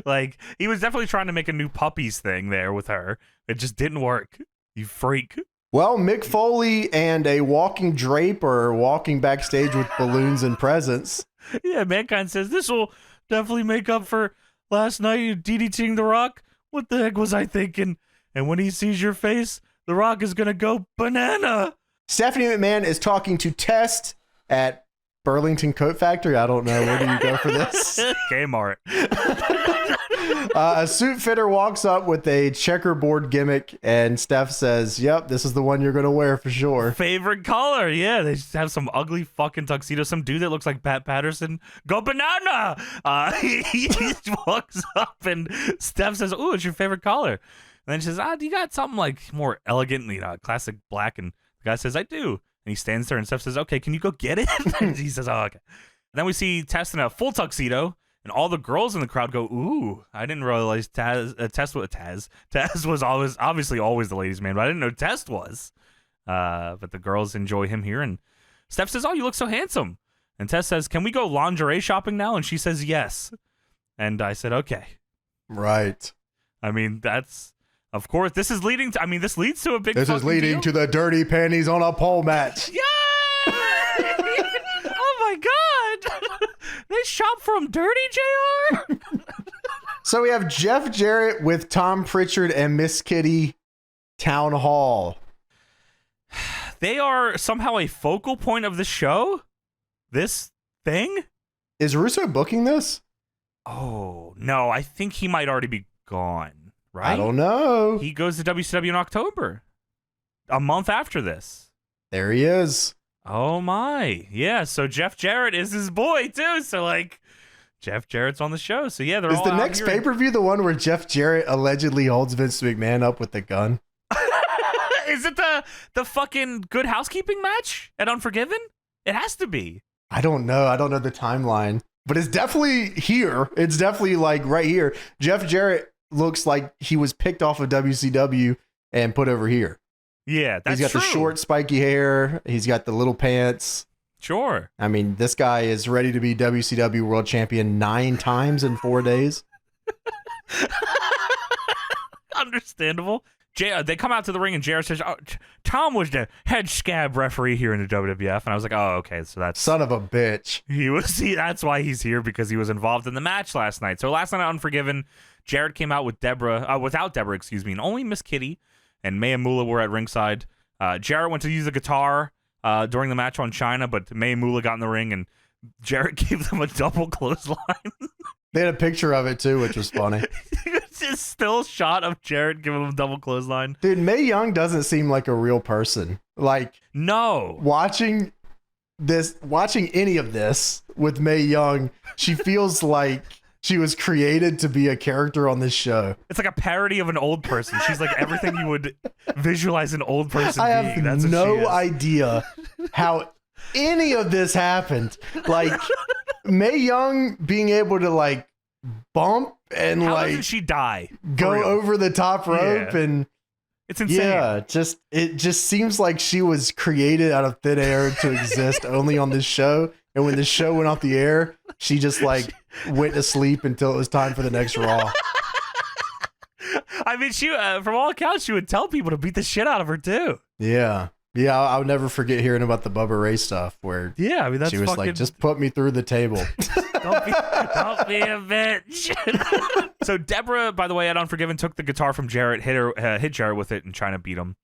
Like, he was definitely trying to make a new puppies thing there with her. It just didn't work. You freak. Well, Mick Foley and a walking drape are walking backstage with balloons and presents. Yeah, Mankind says, this will definitely make up for last night you DDTing The Rock. What the heck was I thinking? And when he sees your face, The Rock is going to go banana. Stephanie McMahon is talking to Test at Burlington Coat Factory. I don't know. Where do you go for this? Kmart. A suit fitter walks up with a checkerboard gimmick, and Steph says, yep, this is the one you're going to wear for sure. Favorite color. Yeah, they just have some ugly fucking tuxedo. Some dude that looks like Pat Patterson. Go banana. He walks up, and Steph says, ooh, it's your favorite color. And then she says, do you got something like more elegant, classic black? And the guy says, I do. And he stands there, and Steph says, okay, can you go get it? And he says, oh, okay. And then we see Test in a full tuxedo. And all the girls in the crowd go, ooh, I didn't realize Taz was obviously always the ladies' man, but I didn't know Test was. But the girls enjoy him here. And Steph says, oh, you look so handsome. And Tess says, can we go lingerie shopping now? And she says, yes. And I said, okay. Right. I mean, that's, of course, this leads to a big This is leading deal. to the dirty panties on a pole match. Yeah! Oh, my God. They shop from Dirty JR? So we have Jeff Jarrett with Tom Pritchard and Miss Kitty Town Hall. They are somehow a focal point of the show? This thing? Is Russo booking this? Oh, no, I think he might already be gone, right? I don't know. He goes to WCW in October, a month after this. There he is. Oh, my. Yeah, so Jeff Jarrett is his boy, too. So, like, Jeff Jarrett's on the show. So, yeah, they're all Is the out next here. pay-per-view the one where Jeff Jarrett allegedly holds Vince McMahon up with the gun? Is it the fucking Good Housekeeping match at Unforgiven? It has to be. I don't know. I don't know the timeline. But it's definitely here. It's definitely like right here. Jeff Jarrett looks like he was picked off of WCW and put over here. Yeah, that's He's got true. the short, spiky hair. He's got the little pants. Sure. I mean, this guy is ready to be WCW World Champion 9 times in 4 days. Understandable. They come out to the ring and Jarrett says, Tom was the head scab referee here in the WWF. And I was like, oh, okay. So that's Son of a bitch. that's why he's here, because he was involved in the match last night. So last night at Unforgiven, Jarrett came out with without Deborah, and only Miss Kitty and Maya Mula were at ringside. Jarrett went to use the guitar during the match on China, but Maya Mula got in the ring and Jarrett gave them a double clothesline. They had a picture of it too, which was funny. It's just still shot of Jarrett giving him a double clothesline. Dude, Mae Young doesn't seem like a real person. Like, No. watching any of this with Mae Young, she feels like she was created to be a character on this show. It's like a parody of an old person. She's like everything you would visualize an old person I being. have That's what she no is. idea how any of this happened. Like, Mae Young being able to like bump and How like doesn't she die? go For real. over the top rope Yeah. and It's insane. yeah, it just seems like she was created out of thin air to exist only on this show. And when the show went off the air, she just like went to sleep until it was time for the next Raw. I mean, she from all accounts, she would tell people to beat the shit out of her too. Yeah. Yeah, I'll never forget hearing about the Bubba Ray stuff where Yeah, I mean that's she was fucking. like, just put me through the table. don't be a bitch. So Deborah, by the way, at Unforgiven, took the guitar from Jarrett, hit Jarrett with it, and trying to beat him.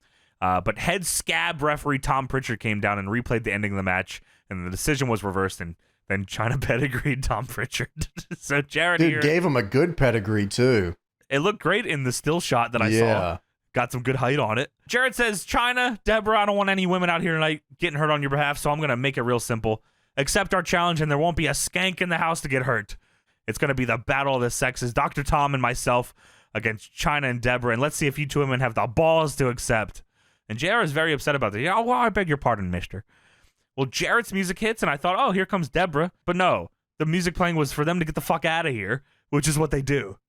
But head scab referee Tom Pritchard came down and replayed the ending of the match, and the decision was reversed, and then China pedigreed Tom Pritchard. So Jarrett Dude, here, gave him a good pedigree too. it looked great in the still shot that I saw. Got some good height on it. Jarrett says, China, Deborah, I don't want any women out here tonight getting hurt on your behalf, so I'm going to make it real simple. Accept our challenge, and there won't be a skank in the house to get hurt. It's going to be the battle of the sexes, Dr. Tom and myself against China and Deborah, and let's see if you two women have the balls to accept. And Jarrett's very upset about that. Yeah, well, I beg your pardon, mister. Well, Jarrett's music hits, and I thought, oh, here comes Deborah. But no, the music playing was for them to get the fuck out of here, which is what they do.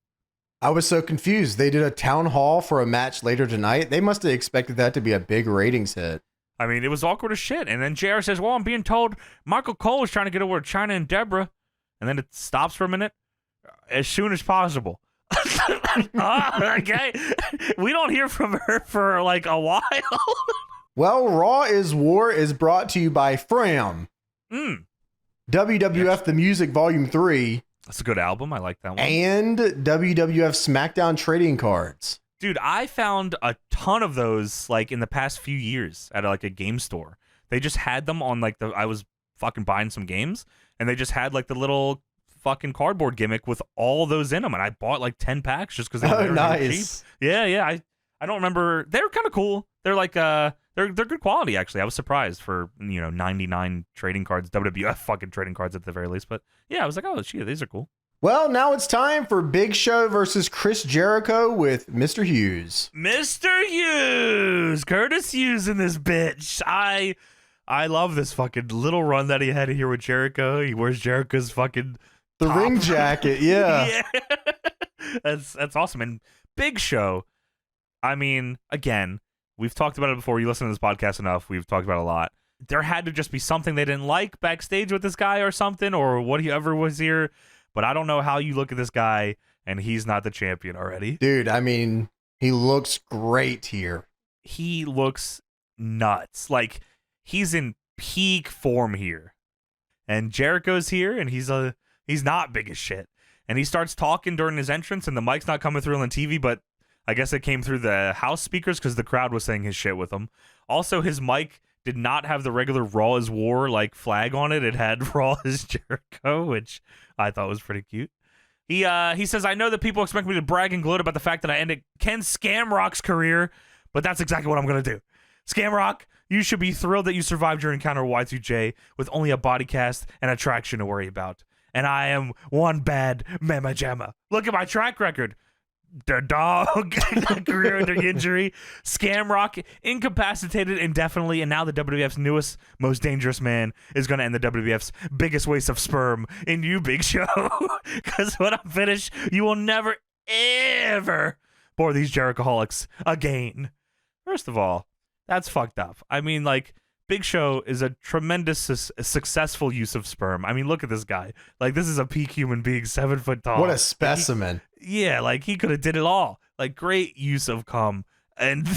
I was so confused. They did a town hall for a match later tonight. They must have expected that to be a big ratings hit. I mean, it was awkward as shit. And then JR says, well, I'm being told Michael Cole is trying to get over to China and Deborah. And then it stops for a minute. As soon as possible. Okay. We don't hear from her for like a while. Well, Raw is War is brought to you by Fram. WWF The Music Volume 3. That's a good album. I like that one. And WWF SmackDown Trading Cards. Dude, I found a ton of those like in the past few years at like a game store. They just had them on like I was fucking buying some games and they just had like the little fucking cardboard gimmick with all those in them, and I bought like 10 packs just because they were nice. cheap. Yeah. I don't remember. They were kind of cool. They're like they're good quality actually. I was surprised for 99 trading cards, WWF fucking trading cards at the very least. But yeah, I was like, oh shit, these are cool. Well, now it's time for Big Show versus Chris Jericho with Mr. Hughes. Mr. Hughes, Curtis Hughes in this bitch. I love this fucking little run that he had here with Jericho. He wears Jericho's fucking top. Ring jacket, yeah. That's awesome. And Big Show, I mean, again, we've talked about it before. You listen to this podcast enough. We've talked about it a lot. There had to just be something they didn't like backstage with this guy or something, or whatever was here. But I don't know how you look at this guy and he's not the champion already. Dude, I mean, he looks great here. He looks nuts. Like, he's in peak form here. And Jericho's here, and he's not big as shit. And he starts talking during his entrance, and the mic's not coming through on the TV, but I guess it came through the house speakers because the crowd was saying his shit with him. Also, his mic did not have the regular Raw is War like flag on it. It had Raw is Jericho, which I thought was pretty cute. He says, I know that people expect me to brag and gloat about the fact that I ended Ken Scamrock's career, but that's exactly what I'm going to do. Scamrock, you should be thrilled that you survived your encounter with Y2J with only a body cast and attraction to worry about. And I am one bad mama jamma. Look at my track record. The dog, career-ending injury, Scamrock incapacitated indefinitely, and now the WWF's newest, most dangerous man is going to end the WWF's biggest waste of sperm in you, Big Show. Because when I'm finished, you will never, ever bore these Jerichoholics again. First of all, that's fucked up. I mean, like, Big Show is a tremendous successful use of sperm. I mean, look at this guy. Like, this is a peak human being, 7 foot tall. What a specimen. Like he could have did it all. Like, great use of cum. And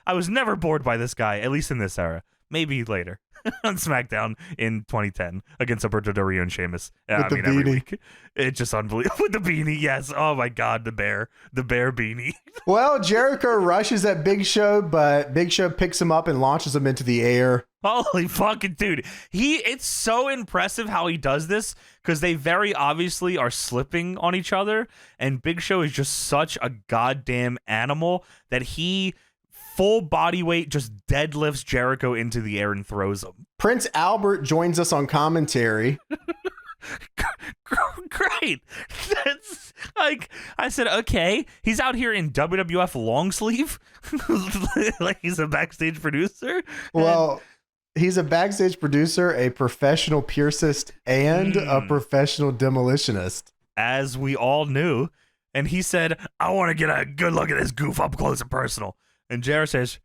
I was never bored by this guy, at least in this era. Maybe later on SmackDown in 2010 against Alberto Del Rio and Sheamus. With the every beanie. week. It's just unbelievable. With the beanie, yes. Oh my God, the bear beanie. Well, Jericho rushes at Big Show, but Big Show picks him up and launches him into the air. Holy fucking dude. It's so impressive how he does this, because they very obviously are slipping on each other, and Big Show is just such a goddamn animal that he full body weight just deadlifts Jericho into the air and throws him. Prince Albert joins us on commentary. Great. That's like, I said, okay, he's out here in WWF long sleeve. Like he's a backstage producer. Well, he's a backstage producer, a professional piercist, and a professional demolitionist. As we all knew. And he said, I want to get a good look at this goof up close and personal. And Jared says,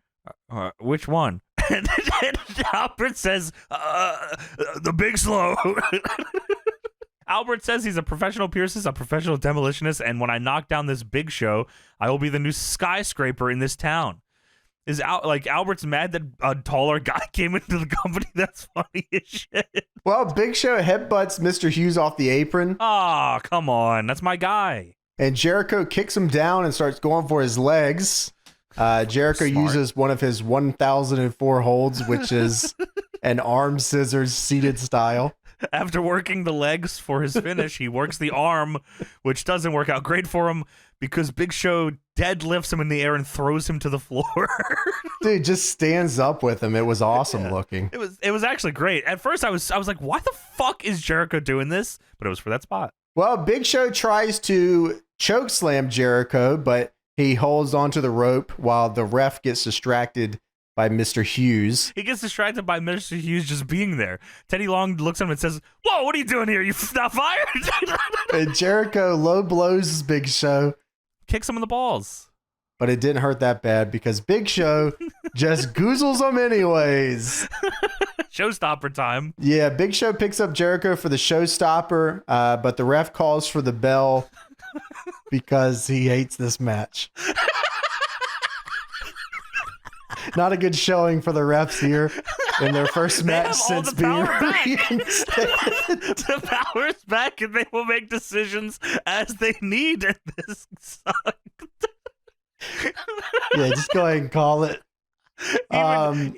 which one? And Albert says, the big slow. Albert says he's a professional piercist, a professional demolitionist, and when I knock down this Big Show, I will be the new skyscraper in this town. Albert's mad that a taller guy came into the company? That's funny as shit. Well, Big Show headbutts Mr. Hughes off the apron. Ah, come on. That's my guy. And Jericho kicks him down and starts going for his legs. Jericho uses one of his 1004 holds, which is an arm scissors seated style. After working the legs for his finish, he works the arm, which doesn't work out great for him because Big Show deadlifts him in the air and throws him to the floor. Dude, just stands up with him. It was awesome looking. It was actually great. At first, I was like, why the fuck is Jericho doing this? But it was for that spot. Well, Big Show tries to choke slam Jericho, but he holds onto the rope while the ref gets distracted by Mr. Hughes. He gets distracted by Mr. Hughes just being there. Teddy Long looks at him and says, whoa, what are you doing here? You not fired? And Jericho low blows Big Show. Kicks him in the balls. But it didn't hurt that bad because Big Show just goozles him anyways. Showstopper time. Yeah, Big Show picks up Jericho for the showstopper, but the ref calls for the bell because he hates this match. Not a good showing for the refs here in their first match since being reinstated. The power's back and they will make decisions as they need, and this sucked. Yeah, just go ahead and call it.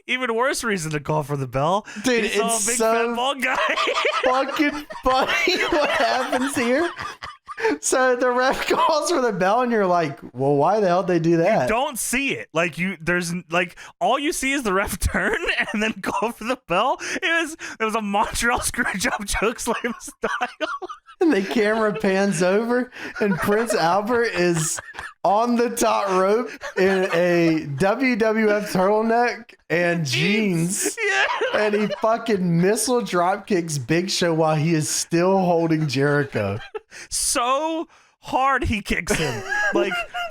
Even worse reason to call for the bell. Dude, it's it's big so fat bald guy. Fucking funny what happens here. So the ref calls for the bell and you're like, well, why the hell did they do that? You don't see it. There's all you see is the ref turn and then call for the bell. It was a Montreal Screwjob chokeslam style. And the camera pans over and Prince Albert is on the top rope in a WWF turtleneck and jeans. Yeah. And he fucking missile drop kicks Big Show while he is still holding Jericho. So hard he kicks him.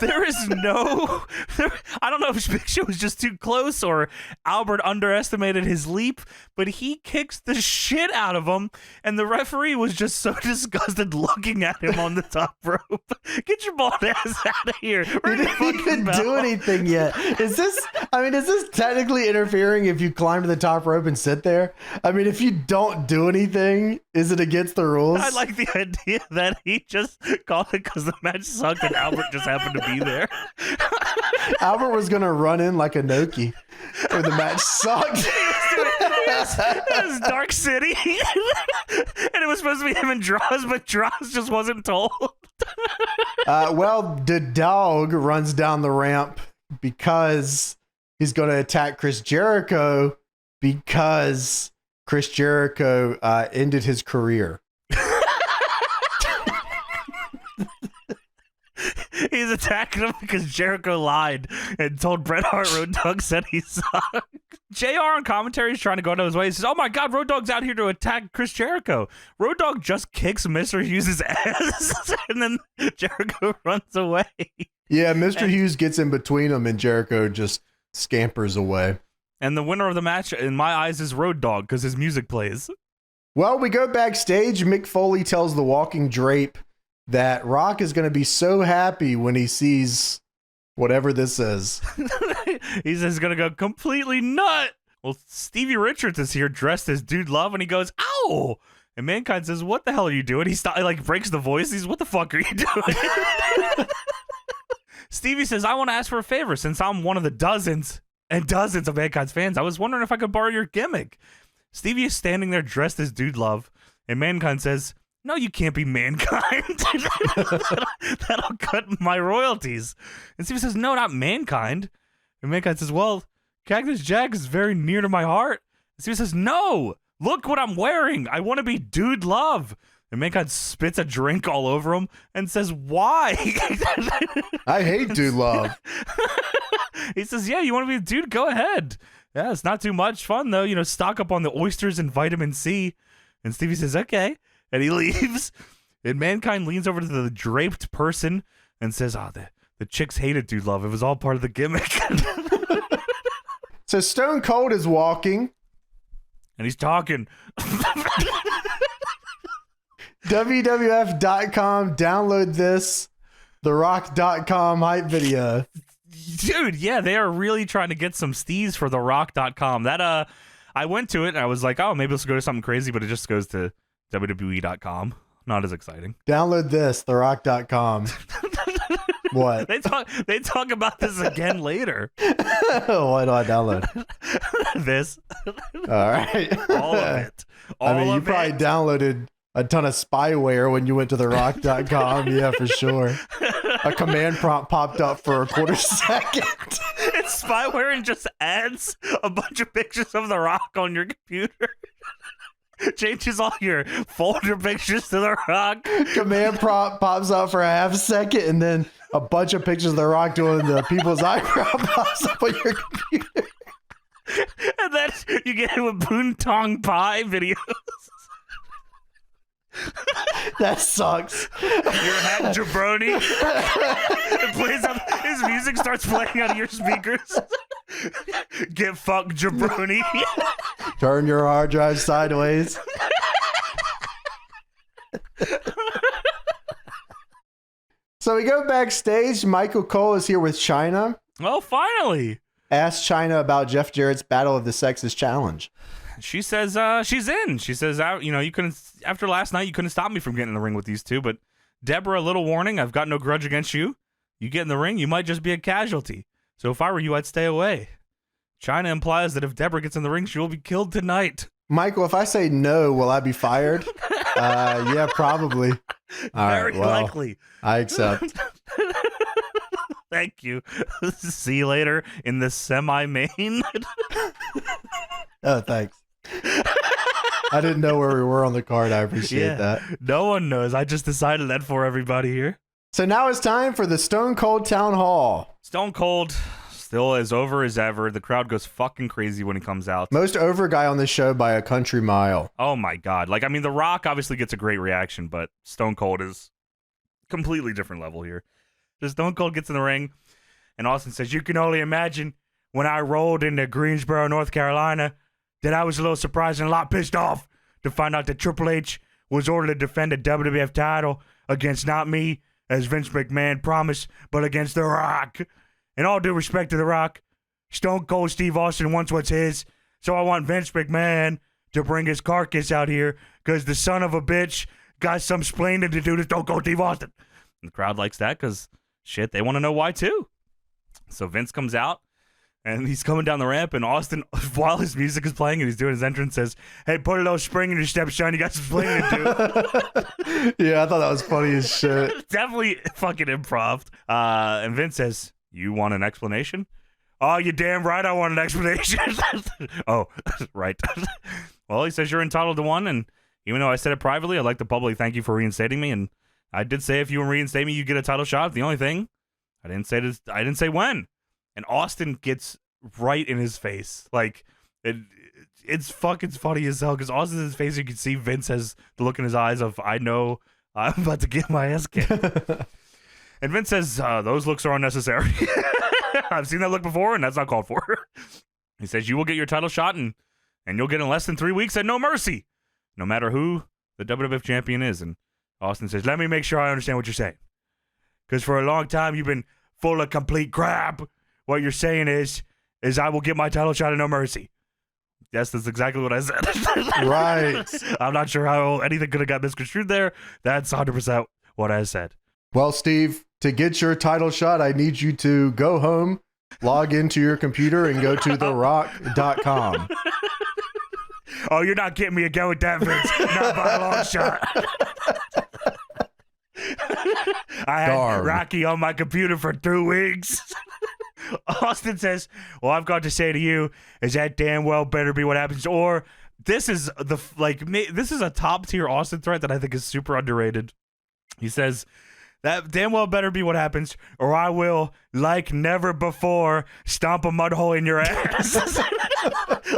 There is I don't know if Big Show was just too close or Albert underestimated his leap, but he kicks the shit out of him, and the referee was just so disgusted looking at him on the top rope. Get your bald ass out of here. He didn't even do anything yet. Is this technically interfering if you climb to the top rope and sit there? I mean, if you don't do anything, is it against the rules? I like the idea that he just called it because the match sucked and Albert just happened to be there. Albert was going to run in like a Noki, or the match sucked. It was Dark City. And it was supposed to be him and Droz, but Droz just wasn't told. Well, the dog runs down the ramp because he's going to attack Chris Jericho because Chris Jericho ended his career. He's attacking him because Jericho lied and told Bret Hart Road Dogg said he sucked. JR on commentary is trying to go out of his way. He says, oh my God, Road Dogg's out here to attack Chris Jericho. Road Dogg just kicks Mr. Hughes' ass and then Jericho runs away. Yeah, Mr. Hughes gets in between them and Jericho just scampers away. And the winner of the match, in my eyes, is Road Dogg because his music plays. Well, we go backstage. Mick Foley tells the Walking Drape that Rock is going to be so happy when he sees whatever this is. He says he's going to go completely nut. Well, Stevie Richards is here dressed as Dude Love, and he goes, ow! And Mankind says, what the hell are you doing? He breaks the voice. He's, what the fuck are you doing? Stevie says, I want to ask for a favor since I'm one of the dozens and dozens of Mankind's fans. I was wondering if I could borrow your gimmick. Stevie is standing there dressed as Dude Love, and Mankind says, no, you can't be Mankind. That'll cut my royalties. And Stevie says, no, not Mankind. And Mankind says, well, Cactus Jack is very near to my heart. And Stevie says, no, look what I'm wearing. I want to be Dude Love. And Mankind spits a drink all over him and says, why? I hate Dude Love. He says, yeah, you want to be a dude? Go ahead. Yeah, it's not too much fun, though. You know, stock up on the oysters and vitamin C. And Stevie says, okay. And he leaves. And Mankind leans over to the draped person and says, the chicks hated Dude Love. It was all part of the gimmick. So Stone Cold is walking. And he's talking. WWF.com, download this. TheRock.com hype video. Dude, yeah, they are really trying to get some steez for TheRock.com. That, I went to it and I was like, oh, maybe let's go to something crazy, but it just goes to WWE.com. Not as exciting. Download this, TheRock.com. What? They talk about this again later. Why do I download? This. All right. All of it. You probably downloaded a ton of spyware when you went to TheRock.com. Yeah, for sure. A command prompt popped up for a quarter second. It's spyware and just adds a bunch of pictures of The Rock on your computer. Changes all your folder pictures to The Rock. Command prompt pops up for a half second, and then a bunch of pictures of The Rock doing the people's eyebrow pops up on your computer. And then you get it with Boontong Pie videos. That sucks. Your hat, jabroni. It plays up. His music starts playing out of your speakers. Get fucked, jabroni. Turn your hard drive sideways. So we go backstage. Michael Cole is here with Chyna. Well, finally. Ask Chyna about Jeff Jarrett's Battle of the Sexes challenge. She says she's in. She says, you couldn't, after last night, you couldn't stop me from getting in the ring with these two. But Deborah, a little warning, I've got no grudge against you. You get in the ring, you might just be a casualty. So if I were you, I'd stay away. Chyna implies that if Deborah gets in the ring, she will be killed tonight. Michael, if I say no, will I be fired? Yeah, probably. All Very right, well, likely. I accept. Thank you. See you later in the semi-main. Oh, thanks. I didn't know where we were on the card. I appreciate that. No one knows. I just decided that for everybody here. So now it's time for the Stone Cold Town Hall. Stone Cold still as over as ever. The crowd goes fucking crazy when he comes out. Most over guy on the show by a country mile. Oh my God. The Rock obviously gets a great reaction, but Stone Cold is completely different level here. So Stone Cold gets in the ring, and Austin says, you can only imagine when I rolled into Greensboro, North Carolina, that I was a little surprised and a lot pissed off to find out that Triple H was ordered to defend the WWF title against not me, as Vince McMahon promised, but against The Rock. In all due respect to The Rock, Stone Cold Steve Austin wants what's his, so I want Vince McMahon to bring his carcass out here, because the son of a bitch got some splaining to do to Stone Cold Steve Austin. And the crowd likes that, because, shit, they want to know why, too. So Vince comes out, And he's coming down the ramp, and Austin, while his music is playing and he's doing his entrance, says, "Hey, put a little spring in your step, son. You got some explaining to do." Yeah, I thought that was funny as shit. Definitely fucking improv. And Vince says, "You want an explanation?" "Oh, you damn right I want an explanation." "Oh, right." Well, he says you're entitled to one, and even though I said it privately, I'd like to publicly thank you for reinstating me. And I did say if you reinstate me, you get a title shot. The only thing I didn't say when. And Austin gets right in his face. Like, it's fucking funny as hell because Austin's in his face. You can see Vince has the look in his eyes of, I know I'm about to get my ass kicked. And Vince says, those looks are unnecessary. I've seen that look before, and that's not called for. He says, you will get your title shot, and you'll get in less than 3 weeks at No Mercy, no matter who the WWF champion is. And Austin says, let me make sure I understand what you're saying. Because for a long time, you've been full of complete crap. What you're saying is I will get my title shot at No Mercy. Yes, that's exactly what I said. Right. I'm not sure how anything could have got misconstrued there. That's 100% what I said. Well, Steve, to get your title shot, I need you to go home, log into your computer, and go to therock.com. Oh, you're not getting me again with that, Vince. Not by a long shot. I had Rocky on my computer for 2 weeks. Austin says, well, I've got to say to you is that damn well better be what happens. Or this is this is a top tier Austin threat that I think is super underrated. He says, that damn well better be what happens, or I will, like never before, stomp a mud hole in your ass.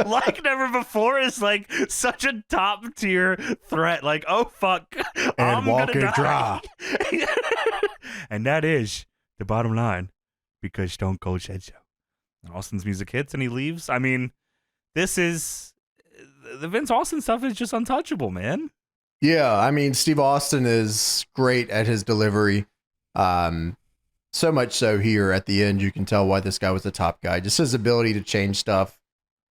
Like never before is like such a top tier threat. Like, oh fuck, and I'm walk gonna it dry. And that is the bottom line, because Stone Cold said so. And Austin's music hits and he leaves. I mean, this is the Vince Austin stuff is just untouchable, man. Yeah, I mean, Steve Austin is great at his delivery. So much so here at the end, you can tell why this guy was the top guy. Just his ability to change stuff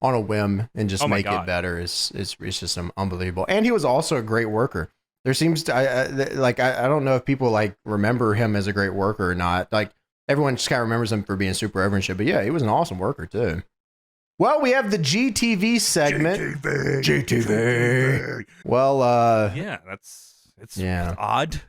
on a whim and just make it better is just unbelievable. And he was also a great worker. There seems to, I don't know if people like remember him as a great worker or not. Like, everyone just kind of remembers him for being super over and shit. But yeah, he was an awesome worker too. Well, we have the GTV segment. GTV. Well, yeah, it's odd.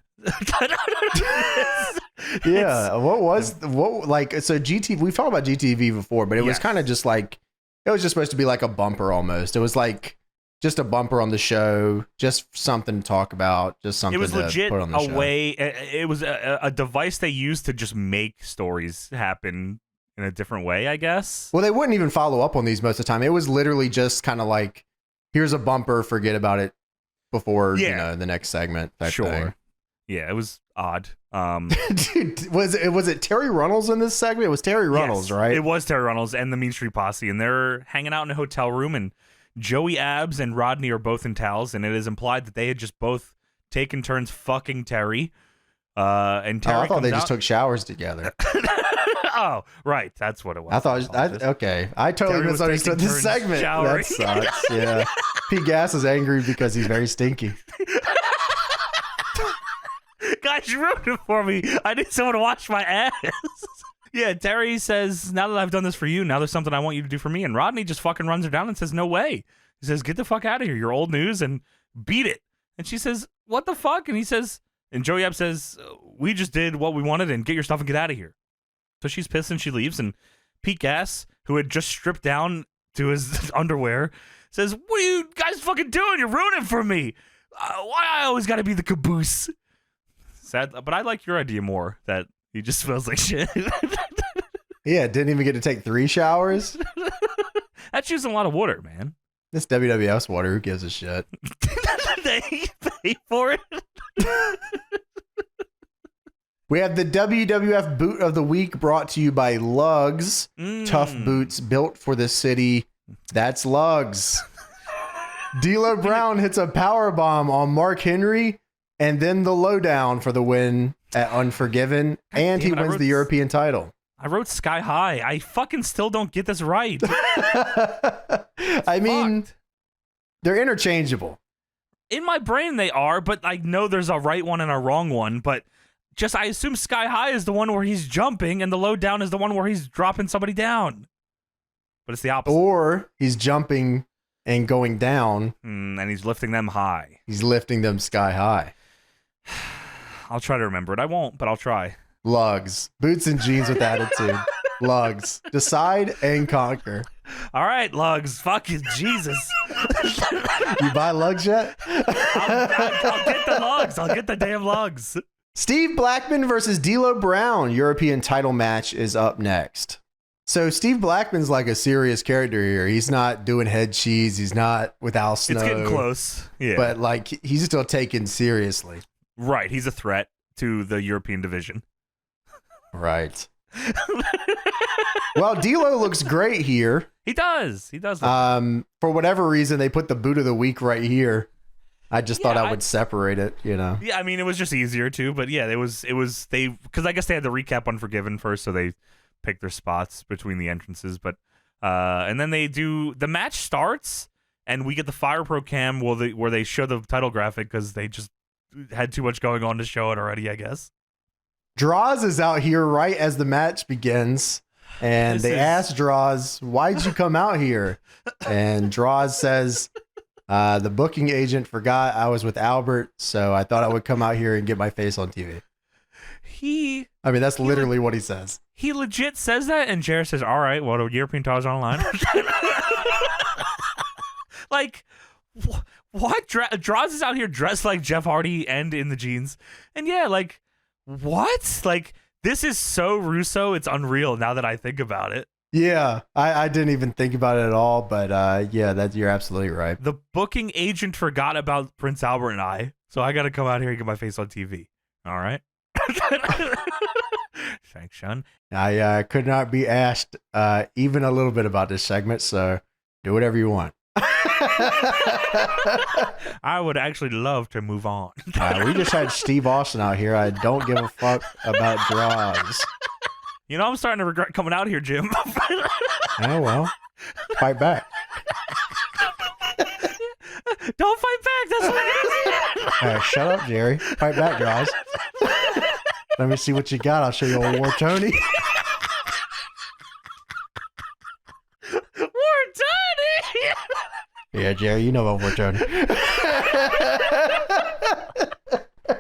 Yeah, so GTV, we've talked about GTV before, but it was kind of just like, it was just supposed to be like a bumper almost. It was like just a bumper on the show, just something to talk about, just something to put on the show. It was a device they used to just make stories happen in a different way, I guess. Well, they wouldn't even follow up on these most of the time. It was literally just kind of like, here's a bumper, forget about it before the next segment. Sure. Thing. Yeah, it was odd. Dude, was it Terry Runnels in this segment? It was Terry Runnels, right? It was Terry Runnels and the Mean Street Posse, and they're hanging out in a hotel room, and Joey Abs and Rodney are both in towels, and it is implied that they had just both taken turns fucking Terry. And Terry I thought they just took showers together. Oh, right. That's what it was. I totally misunderstood this segment. Showering. That sucks. Yeah. Pete Gas is angry because he's very stinky. Guys, you ruined it for me. I need someone to wash my ass. Yeah, Terry says, now that I've done this for you, now there's something I want you to do for me. And Rodney just fucking runs her down and says, no way. He says, get the fuck out of here. You're old news, and beat it. And she says, what the fuck? And he says, and Joey Ab says, we just did what we wanted, and get your stuff and get out of here. So she's pissed and she leaves. And Pete Gas, who had just stripped down to his underwear, says, what are you guys fucking doing? You're ruining for me. Why I always got to be the caboose? Sad, but I like your idea more, that he just smells like shit. Yeah, didn't even get to take 3 showers. That's using a lot of water, man. This WWF's water, who gives a shit? They pay for it. We have the WWF Boot of the Week brought to you by Lugs. Tough boots built for the city. That's Lugs. D'Lo Brown hits a power bomb on Mark Henry, and then the lowdown for the win at Unforgiven, and he wins the European title. I wrote Sky High. I fucking still don't get this right. I mean, they're interchangeable. In my brain they are, but I know there's a right one and a wrong one, but just I assume Sky High is the one where he's jumping and the lowdown is the one where he's dropping somebody down. but it's the opposite. Or he's jumping and going down. And he's lifting them high. He's lifting them sky high. I'll try to remember it. I won't, but I'll try. Lugs. Boots and jeans with attitude. Lugs. Decide and conquer. All right, Lugs. Fuck you, Jesus. You buy lugs yet? I'll get the Lugs. I'll get the damn Lugs. Steve Blackman versus D'Lo Brown. European title match is up next. So Steve Blackman's like a serious character here. He's not doing head cheese. He's not with Al Snow. It's getting close. Yeah. But like he's still taken seriously. Right. He's a threat to the European division. Right. Well, D'Lo looks great here. He does. He does. For whatever reason, they put the boot of the week right here. I just thought I would separate it, you know. Yeah, I mean, it was just easier too, but yeah, it was they, because I guess they had the recap Unforgiven first, so they picked their spots between the entrances, but and then the match starts and we get the Fire Pro Cam where they show the title graphic because they just had too much going on to show it already, I guess. Draws is out here right as the match begins, and they ask Draws, "Why'd you come out here?" And Draws says, "The booking agent forgot I was with Albert, so I thought I would come out here and get my face on TV." I mean, that's literally what he says. He legit says that, and Jared says, "All right, well, the European title's on the line." Like, what? Draws is out here dressed like Jeff Hardy and in the jeans, and yeah, like. What? Like, this is so Russo, it's unreal now that I think about it. Yeah, I didn't even think about it at all, but yeah, you're absolutely right. The booking agent forgot about Prince Albert and I, so I got to come out here and get my face on TV. All right? Thanks, Sean. I could not be asked even a little bit about this segment, so do whatever you want. I would actually love to move on. We just had Steve Austin out here. I don't give a fuck about Draws. You know, I'm starting to regret coming out here, Jim. Oh, well. Fight back. Don't fight back. That's what shut up, Jerry. Fight back, Draws. Let me see what you got. I'll show you a War Tony. Yeah, Jerry, you know about War Tony.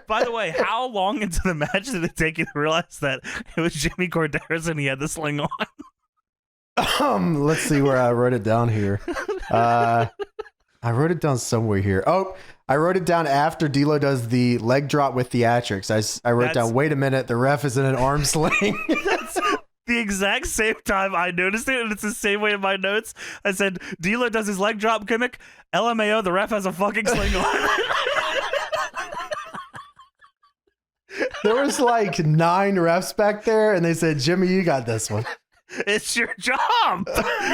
By the way, how long into the match did it take you to realize that it was Jimmy Corderas and he had the sling on? Let's see where I wrote it down here. I wrote it down somewhere here. Oh, I wrote it down after D'Lo does the leg drop with theatrics. I wrote down, wait a minute, the ref is in an arm sling. That's the exact same time I noticed it, and it's the same way in my notes. I said, D'Lo does his leg drop gimmick. LMAO, the ref has a fucking sling on. There was like 9 refs back there, and they said, Jimmy, you got this one. It's your job.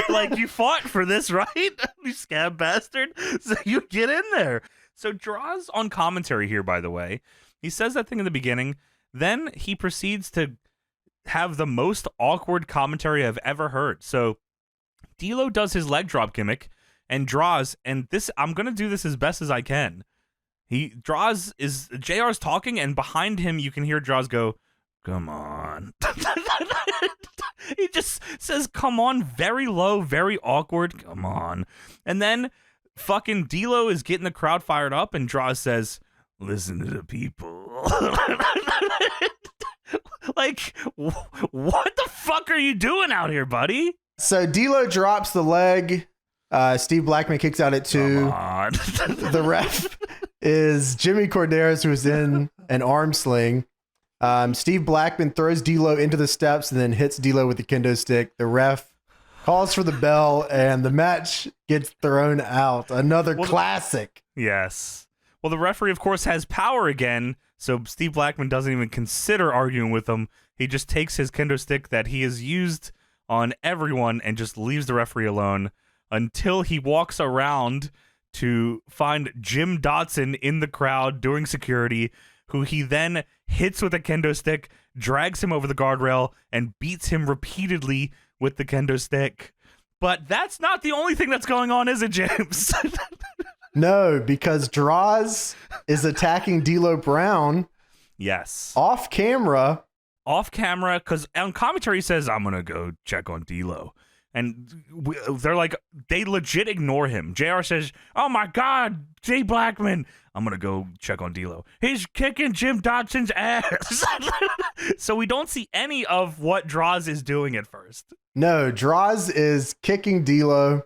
Like, you fought for this, right? You scab bastard. So you get in there. So Draws on commentary here, by the way. He says that thing in the beginning. Then he proceeds to have the most awkward commentary I've ever heard. So D'Lo does his leg drop gimmick and Draws, and this, I'm going to do this as best as I can. JR's talking, and behind him you can hear Draws go, come on. He just says, come on, very low, very awkward, come on. And then fucking D'Lo is getting the crowd fired up, and Draws says, listen to the people. Like, what the fuck are you doing out here, buddy? So D'Lo drops the leg. Steve Blackman kicks out at 2. The ref is Jimmy Corderas, who is in an arm sling. Steve Blackman throws D'Lo into the steps and then hits D'Lo with the kendo stick. The ref calls for the bell, and the match gets thrown out. Another classic. Yes. Well, the referee, of course, has power again, so Steve Blackman doesn't even consider arguing with him. He just takes his kendo stick that he has used on everyone and just leaves the referee alone until he walks around to find Jim Dotson in the crowd doing security, who he then hits with a kendo stick, drags him over the guardrail, and beats him repeatedly with the kendo stick. But that's not the only thing that's going on, is it, James? No, because Draws is attacking D'Lo Brown. Yes. Off camera, because on commentary he says, I'm going to go check on D'Lo. they're like, they legit ignore him. JR says, "Oh my God, Jay Blackman, I'm going to go check on D'Lo. He's kicking Jim Dodson's ass." So we don't see any of what Droz is doing at first. No, Droz is kicking D'Lo.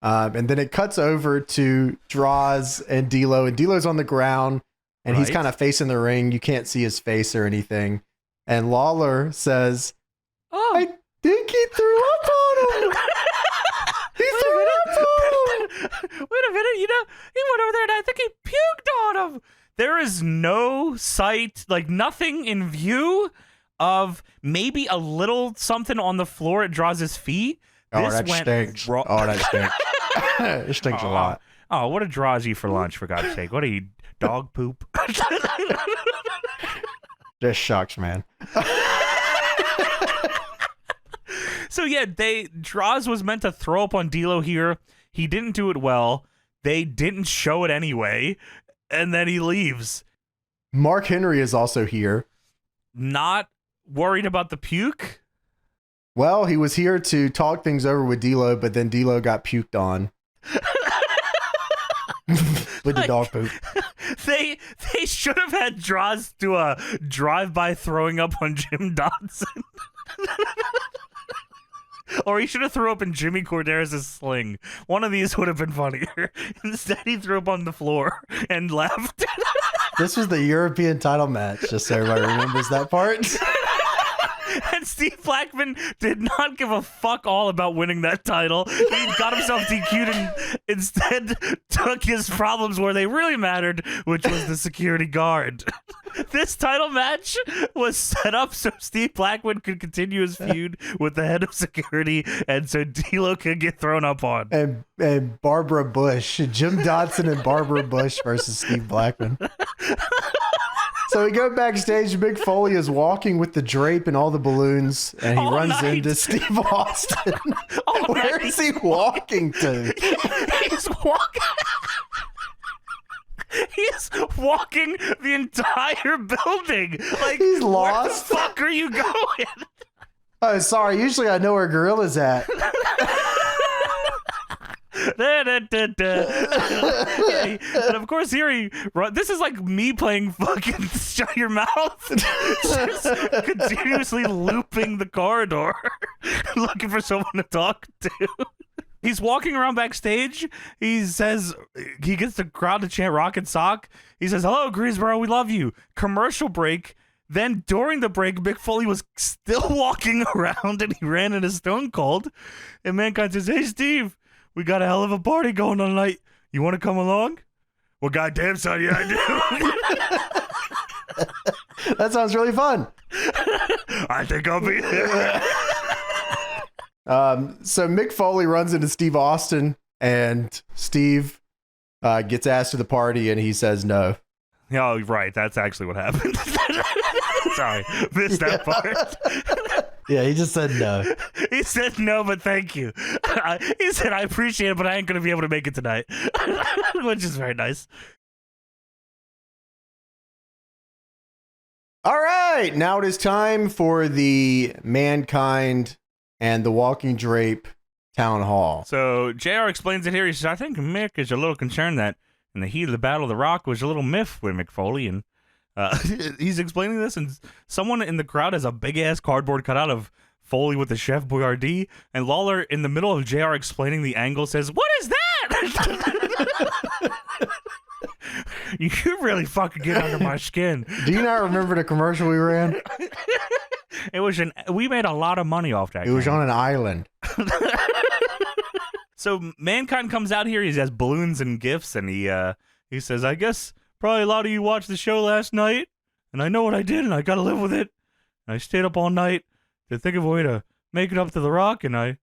And then it cuts over to Droz and D'Lo. And D'Lo's on the ground. And he's kind of facing the ring. You can't see his face or anything. And Lawler says, "Oh, I think he threw up on him. He threw up on him. Wait a minute, he went over there and I think he puked on him." There is no sight, like nothing in view of maybe a little something on the floor at Droz's feet. Oh, that stinks. Oh, that stinks. It stinks a lot. Oh, what did Droz eat for lunch, for God's sake? What did he eat? Dog poop? This sucks, man. So yeah, Droz was meant to throw up on D'Lo here. He didn't do it well. They didn't show it anyway, and then he leaves. Mark Henry is also here. Not worried about the puke? Well, he was here to talk things over with D'Lo, but then D'Lo got puked on. With the dog poop. They should have had Droz do a drive-by throwing up on Jim Dodson. Or he should have threw up in Jimmy Corderas' sling. One of these would have been funnier. Instead, he threw up on the floor and left. This was the European title match, just so everybody remembers that part. And Steve Blackman did not give a fuck all about winning that title. He got himself DQ'd and instead took his problems where they really mattered, which was the security guard. This title match was set up so Steve Blackman could continue his feud with the head of security, and so D'Lo could get thrown up on. And Barbara Bush, Jim Dodson and Barbara Bush versus Steve Blackman. So we go backstage. Mick Foley is walking with the drape and all the balloons, and he runs into Steve Austin. Where is he walking to? He's walking. He's walking the entire building. Like, he's lost. Where the fuck are you going? Oh, sorry. Usually I know where Gorilla's at. And of course here this is like me playing fucking Shut Your Mouth. Just continuously looping the corridor looking for someone to talk to. He's walking around backstage. He says, he gets the crowd to chant Rock and Sock. He says, "Hello, Greensboro, we love you." Commercial break. Then during the break, Mick Foley was still walking around and he ran into Stone Cold. And Mankind says, "Hey, Steve, we got a hell of a party going on tonight. You want to come along?" "Well, goddamn, son, yeah, I do." That sounds really fun. "I think I'll be there." So Mick Foley runs into Steve Austin, and Steve gets asked to the party, and he says no. Oh, right. That's actually what happened. Sorry, missed that part. Yeah, he just said no. He said no, but thank you. He said, "I appreciate it, but I ain't going to be able to make it tonight," which is very nice. All right, now it is time for the Mankind and the Walking Drape Town Hall. So JR explains it here. He says, "I think Mick is a little concerned that in the heat of the Battle of the Rock was a little miffed with Mick Foley," and he's explaining this, and someone in the crowd has a big-ass cardboard cutout of Foley with the Chef Boyardee, and Lawler, in the middle of JR explaining the angle, says, "What is that?" You really fucking get under my skin. Do you not remember the commercial we ran? We made a lot of money off that. It was on an island. So Mankind comes out here. He has balloons and gifts, and he says, "I guess probably a lot of you watched the show last night, and I know what I did, and I got to live with it. And I stayed up all night to think of a way to make it up to the Rock, and I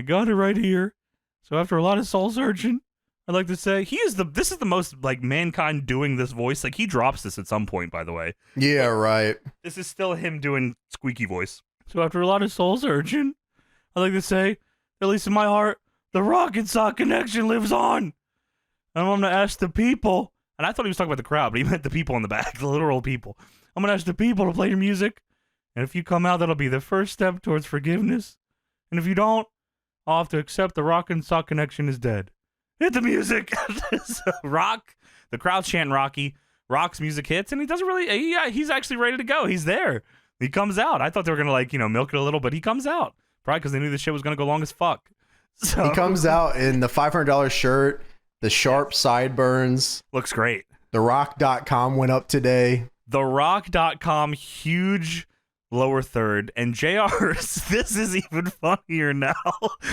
got it right here. So after a lot of soul searching, I'd like to say this is the most like Mankind doing this voice. Like, he drops this at some point, by the way. Yeah, right. This is still him doing squeaky voice. So after a lot of soul searching, I'd like to say, at least in my heart, the Rock and Sock connection lives on. And I'm going to ask the people," and I thought he was talking about the crowd, but he meant the people in the back, the literal people. "I'm going to ask the people to play your music. And if you come out, that'll be the first step towards forgiveness. And if you don't, I'll have to accept the Rock and Sock connection is dead. Hit the music. So Rock, the crowd's chanting Rocky. Rock's music hits, and he doesn't really. He's actually ready to go. He's there. He comes out. I thought they were gonna milk it a little, but he comes out probably because they knew the shit was gonna go long as fuck. So he comes out in the $500 shirt, the sharp sideburns. Looks great. TheRock.com went up today. TheRock.com, huge lower third. And JR's, this is even funnier now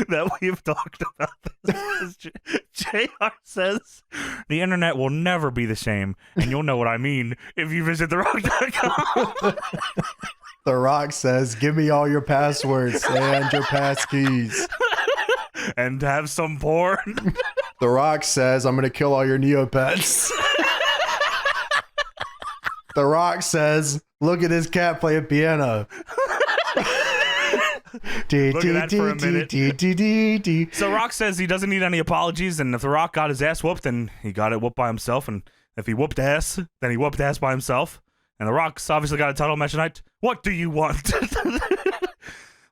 that we've talked about this. JR says, the internet will never be the same. And you'll know what I mean if you visit TheRock.com. The Rock says, give me all your passwords and your passkeys. And have some porn. The Rock says, I'm going to kill all your Neopets. The Rock says, look at this cat playing piano. Look at that for a minute. So Rock says he doesn't need any apologies, and if The Rock got his ass whooped, then he got it whooped by himself, and if he whooped ass, then he whooped ass by himself. And The Rock's obviously got a title match tonight. What do you want?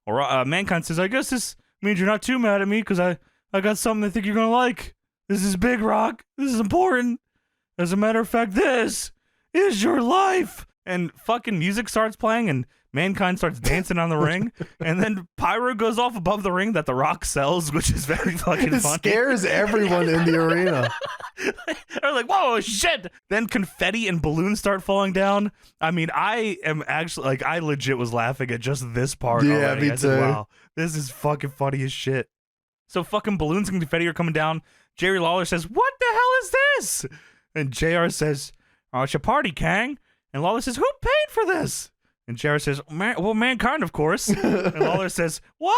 Or Mankind says, I guess this means you're not too mad at me, because I got something I think you're going to like. This is big, Rock. This is important. As a matter of fact, this is your life. And fucking music starts playing, and Mankind starts dancing on the ring, and then pyro goes off above the ring that The Rock sells, which is very fucking it funny. It scares everyone in the arena. They're like, whoa, shit. Then confetti and balloons start falling down. I mean, I am actually, I legit was laughing at just this part. Yeah, already. me I said, too. wow, this is fucking funny as shit. So fucking balloons and confetti are coming down. Jerry Lawler says, what the hell is this? And JR says, oh, it's your party, Kang. And Lawler says, who paid for this? And JR says, Mankind, of course. And Lawler says, what?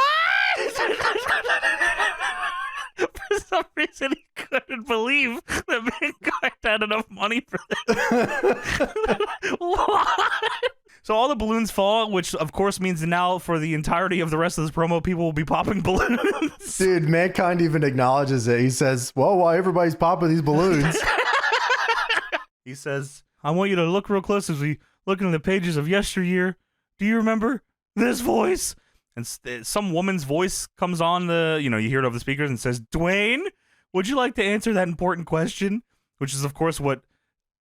For some reason, he couldn't believe that Mankind had enough money for this. What? So all the balloons fall, which of course means now for the entirety of the rest of this promo, people will be popping balloons. Dude, Mankind even acknowledges it. He says, well, while everybody's popping these balloons. He says, I want you to look real close as we look into the pages of yesteryear. Do you remember this voice? And some woman's voice comes on you hear it over the speakers and says, Dwayne, would you like to answer that important question? Which is, of course, what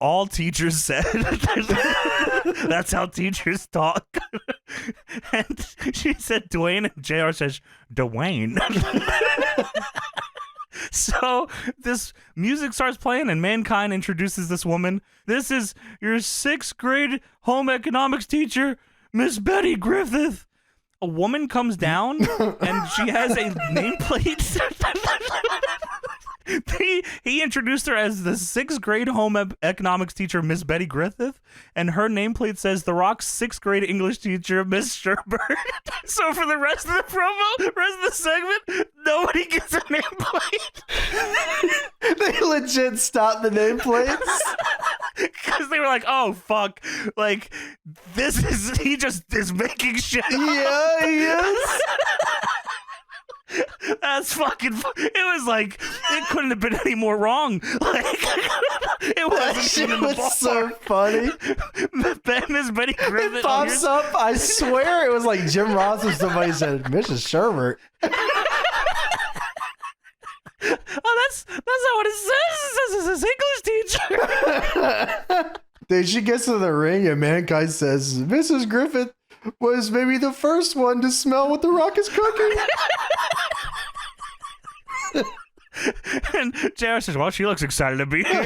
all teachers said. That's how teachers talk. And she said Dwayne, and JR says, Dwayne. So this music starts playing, and Mankind introduces this woman. This is your 6th grade home economics teacher, Miss Betty Griffith. A woman comes down, and she has a nameplate. He introduced her as the 6th grade home economics teacher, Miss Betty Griffith, and her nameplate says The Rock's 6th grade English teacher, Miss Sherbert. So for the rest of the promo, rest of the segment, nobody gets a nameplate. They legit stopped the nameplates. Because they were like, oh, fuck. Like, he just is making shit up. Yeah, he is. That's fucking. It was like it couldn't have been any more wrong. Like it wasn't. That shit even in the was so funny. Miss Betty Griffith It pops up. I swear it was like Jim Ross or somebody said Mrs. Sherbert. Oh, that's not what it says. It says it's his English teacher. Then she gets to the ring and Mankind says, Mrs. Griffith was maybe the first one to smell what The Rock is cooking. And JR says, well, she looks excited to be here.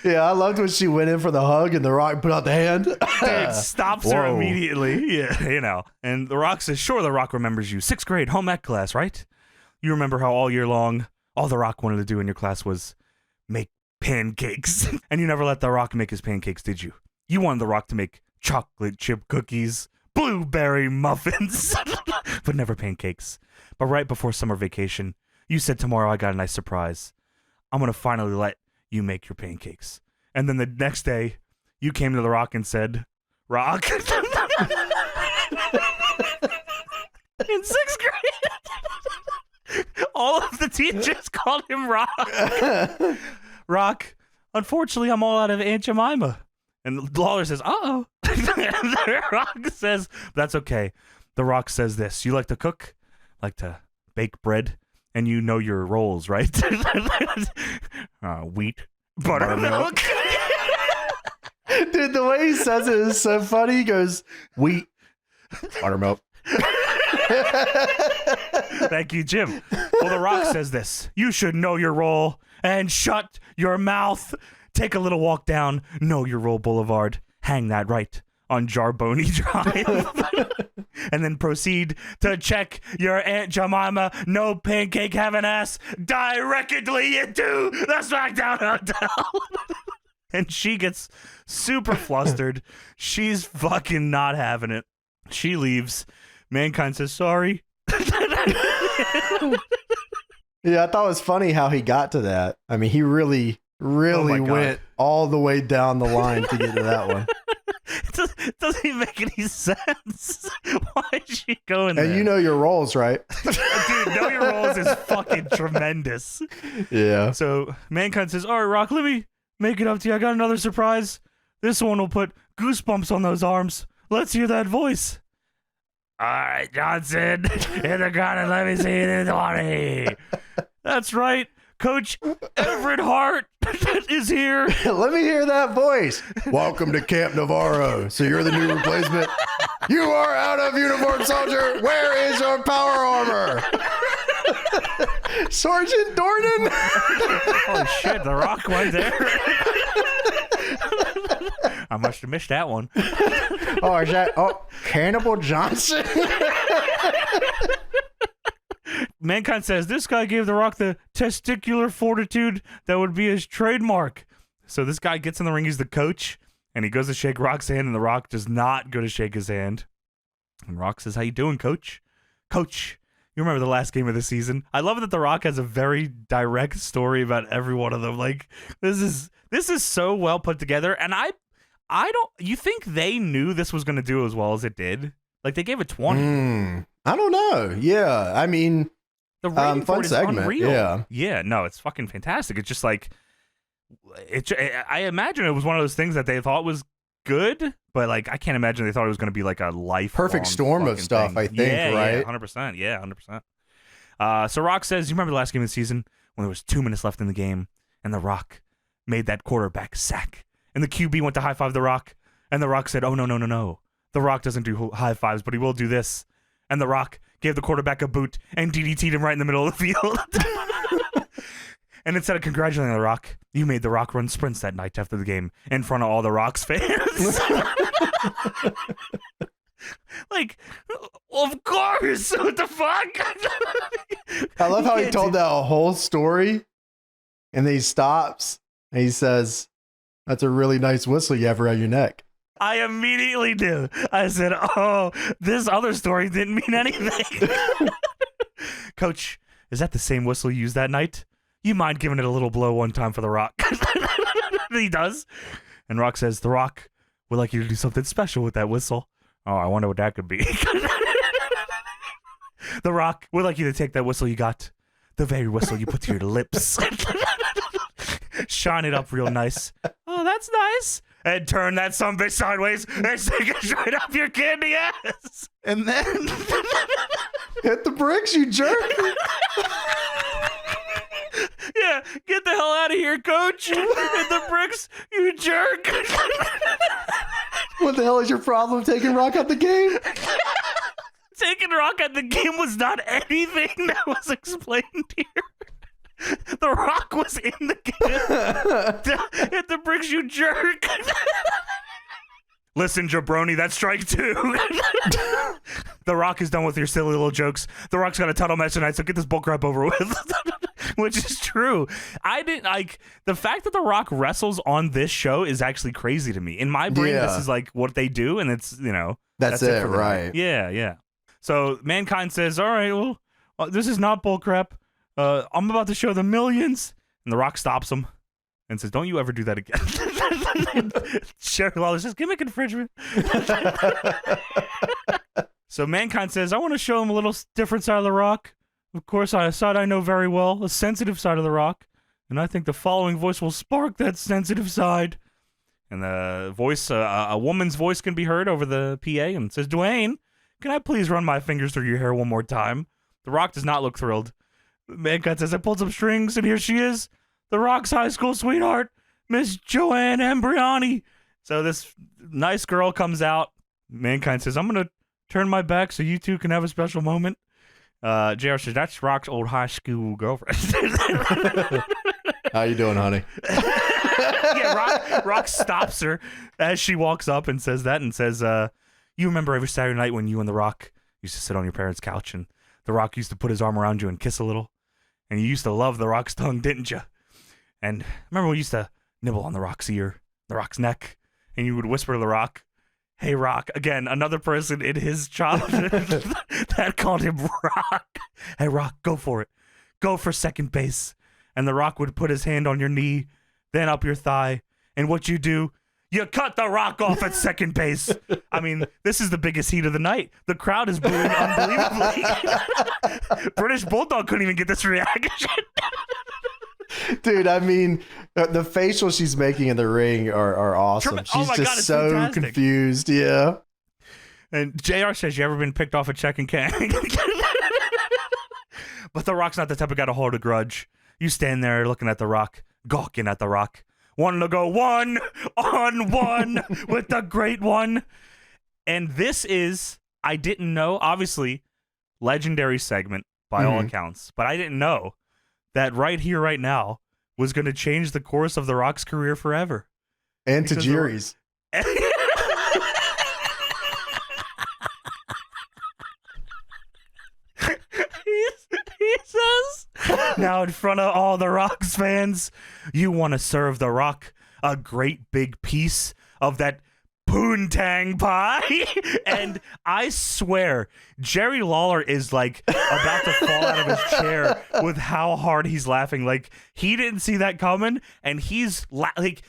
Yeah, I loved when she went in for the hug and The Rock put out the hand. Dude stops her immediately. Yeah, And The Rock says, sure, The Rock remembers you. 6th grade home ec class, right? You remember how all year long, all The Rock wanted to do in your class was make pancakes. And you never let The Rock make his pancakes, did you? You wanted The Rock to make chocolate chip cookies, blueberry muffins, but never pancakes. But right before summer vacation, you said, tomorrow I got a nice surprise. I'm going to finally let you make your pancakes. And then the next day, you came to The Rock and said, Rock? In 6th grade, all of the teachers called him Rock. Rock, unfortunately, I'm all out of Aunt Jemima. And Lawler says, uh-oh. And Rock says, that's okay. The Rock says this: you like to cook, like to bake bread, and you know your roles, right? Wheat, buttermilk. Dude, the way he says it is so funny. He goes, wheat, buttermilk. Thank you, Jim. Well, The Rock says this: you should know your role and shut your mouth. Take a little walk down Know Your Role Boulevard. Hang that right on Jarboni Drive. And then proceed to check your Aunt Jemima no pancake having ass directly into the SmackDown Hotel. And she gets super flustered. She's fucking not having it. She leaves. Mankind says sorry. Yeah, I thought it was funny how he got to that. I mean, he really went all the way down the line to get to that one. It doesn't even make any sense. Why is she going there? And you know your roles, right? Dude, know your roles is fucking tremendous. Yeah. So Mankind says, all right, Rock, let me make it up to you. I got another surprise. This one will put goosebumps on those arms. Let's hear that voice. All right, Johnson, hit the ground and let me see the 20. That's right. Coach Everett Hart is here. Let me hear that voice. Welcome to Camp Navarro. So you're the new replacement. You are out of uniform, soldier. Where is your power armor? Sergeant Dornan. Holy shit, The Rock went there. I must have missed that one. Oh, is that Cannibal Johnson? Mankind says this guy gave The Rock the testicular fortitude that would be his trademark. So this guy gets in the ring. He's the coach, and he goes to shake Rock's hand, and The Rock does not go to shake his hand. And Rock says, how you doing, coach? Coach, you remember the last game of the season? I love that The Rock has a very direct story about every one of them. Like, this is so well put together, and I don't. You think they knew this was going to do as well as it did? Like, they gave it 20. I don't know. Yeah, I mean, the rating for fun it is segment. unreal. Yeah, no, it's fucking fantastic. It's just like, I imagine it was one of those things that they thought was good, but like, I can't imagine they thought it was going to be like a life perfect storm of stuff. Thing. I think, right? 100%. Yeah, 100%. So Rock says, you remember the last game of the season when there was 2 minutes left in the game, and The Rock made that quarterback sack, and the QB went to high five The Rock, and The Rock said, "Oh no. The Rock doesn't do high fives, but he will do this." And The Rock gave the quarterback a boot and DDT'd him right in the middle of the field. And instead of congratulating The Rock, you made The Rock run sprints that night after the game in front of all the Rock's fans. Like, of course. What the fuck? I love how he told that whole story, and then he stops and he says, "That's a really nice whistle you have around your neck." I immediately knew. I said, oh, this other story didn't mean anything. Coach, is that the same whistle you used that night? You mind giving it a little blow one time for The Rock? He does. And Rock says, The Rock would like you to do something special with that whistle. Oh, I wonder what that could be. The Rock would like you to take that whistle you got, the very whistle you put to your lips, shine it up real nice. Oh, that's nice. And turn that sumbitch sideways and stick it straight up your candy ass. And then hit the bricks, you jerk. Yeah, get the hell out of here, coach. Hit the bricks, you jerk. What the hell is your problem taking Rock out the game? Taking Rock out the game was not anything that was explained here. The Rock was in the game. Hit the bricks, you jerk. Listen, jabroni, that's strike 2. The Rock is done with your silly little jokes. The Rock's got a title match tonight, so get this bullcrap over with. Which is true. I didn't like the fact that The Rock wrestles on this show is actually crazy to me. In my brain, this is like what they do, and it's, you know, that's it for right? Yeah. So Mankind says, all right, well, this is not bullcrap. I'm about to show the millions. And The Rock stops him and says, don't you ever do that again. Sherry Lawler says, gimmick infringement. So Mankind says, I want to show him a little different side of The Rock. Of course, a side I know very well, a sensitive side of The Rock. And I think the following voice will spark that sensitive side. And the voice, a woman's voice can be heard over the PA and says, Dwayne, can I please run my fingers through your hair one more time? The Rock does not look thrilled. Mankind says, I pulled some strings, and here she is, The Rock's high school sweetheart, Miss Joanne Ambriani. So this nice girl comes out. Mankind says, I'm going to turn my back so you two can have a special moment. JR says, that's Rock's old high school girlfriend. How you doing, honey? Yeah, Rock stops her as she walks up and says that, and says, you remember every Saturday night when you and The Rock used to sit on your parents' couch and The Rock used to put his arm around you and kiss a little? And you used to love The Rock's tongue, didn't you? And remember we used to nibble on The Rock's ear, The Rock's neck, and you would whisper to The Rock, hey, Rock. Again, another person in his childhood that called him Rock. Hey, Rock, go for it. Go for second base. And The Rock would put his hand on your knee, then up your thigh. And what you do, you cut The Rock off at second base. I mean, this is the biggest heat of the night. The crowd is booing unbelievably. British Bulldog couldn't even get this reaction. Dude, I mean, the facials she's making in the ring are awesome. She's just so fantastic. Confused. Yeah. And JR says, you ever been picked off a check and can? But The Rock's not the type of guy to hold a grudge. You stand there looking at The Rock, gawking at The Rock, wanting to go 1-on-1 with the great one. And this is, I didn't know, obviously, legendary segment by all accounts, but I didn't know that right here, right now, was going to change the course of The Rock's career forever. And Tajiri's. He says, now in front of all The Rock's fans, you want to serve The Rock a great big piece of that poontang pie. And I swear, Jerry Lawler is like about to fall out of his chair with how hard he's laughing. Like, he didn't see that coming, and he's laughing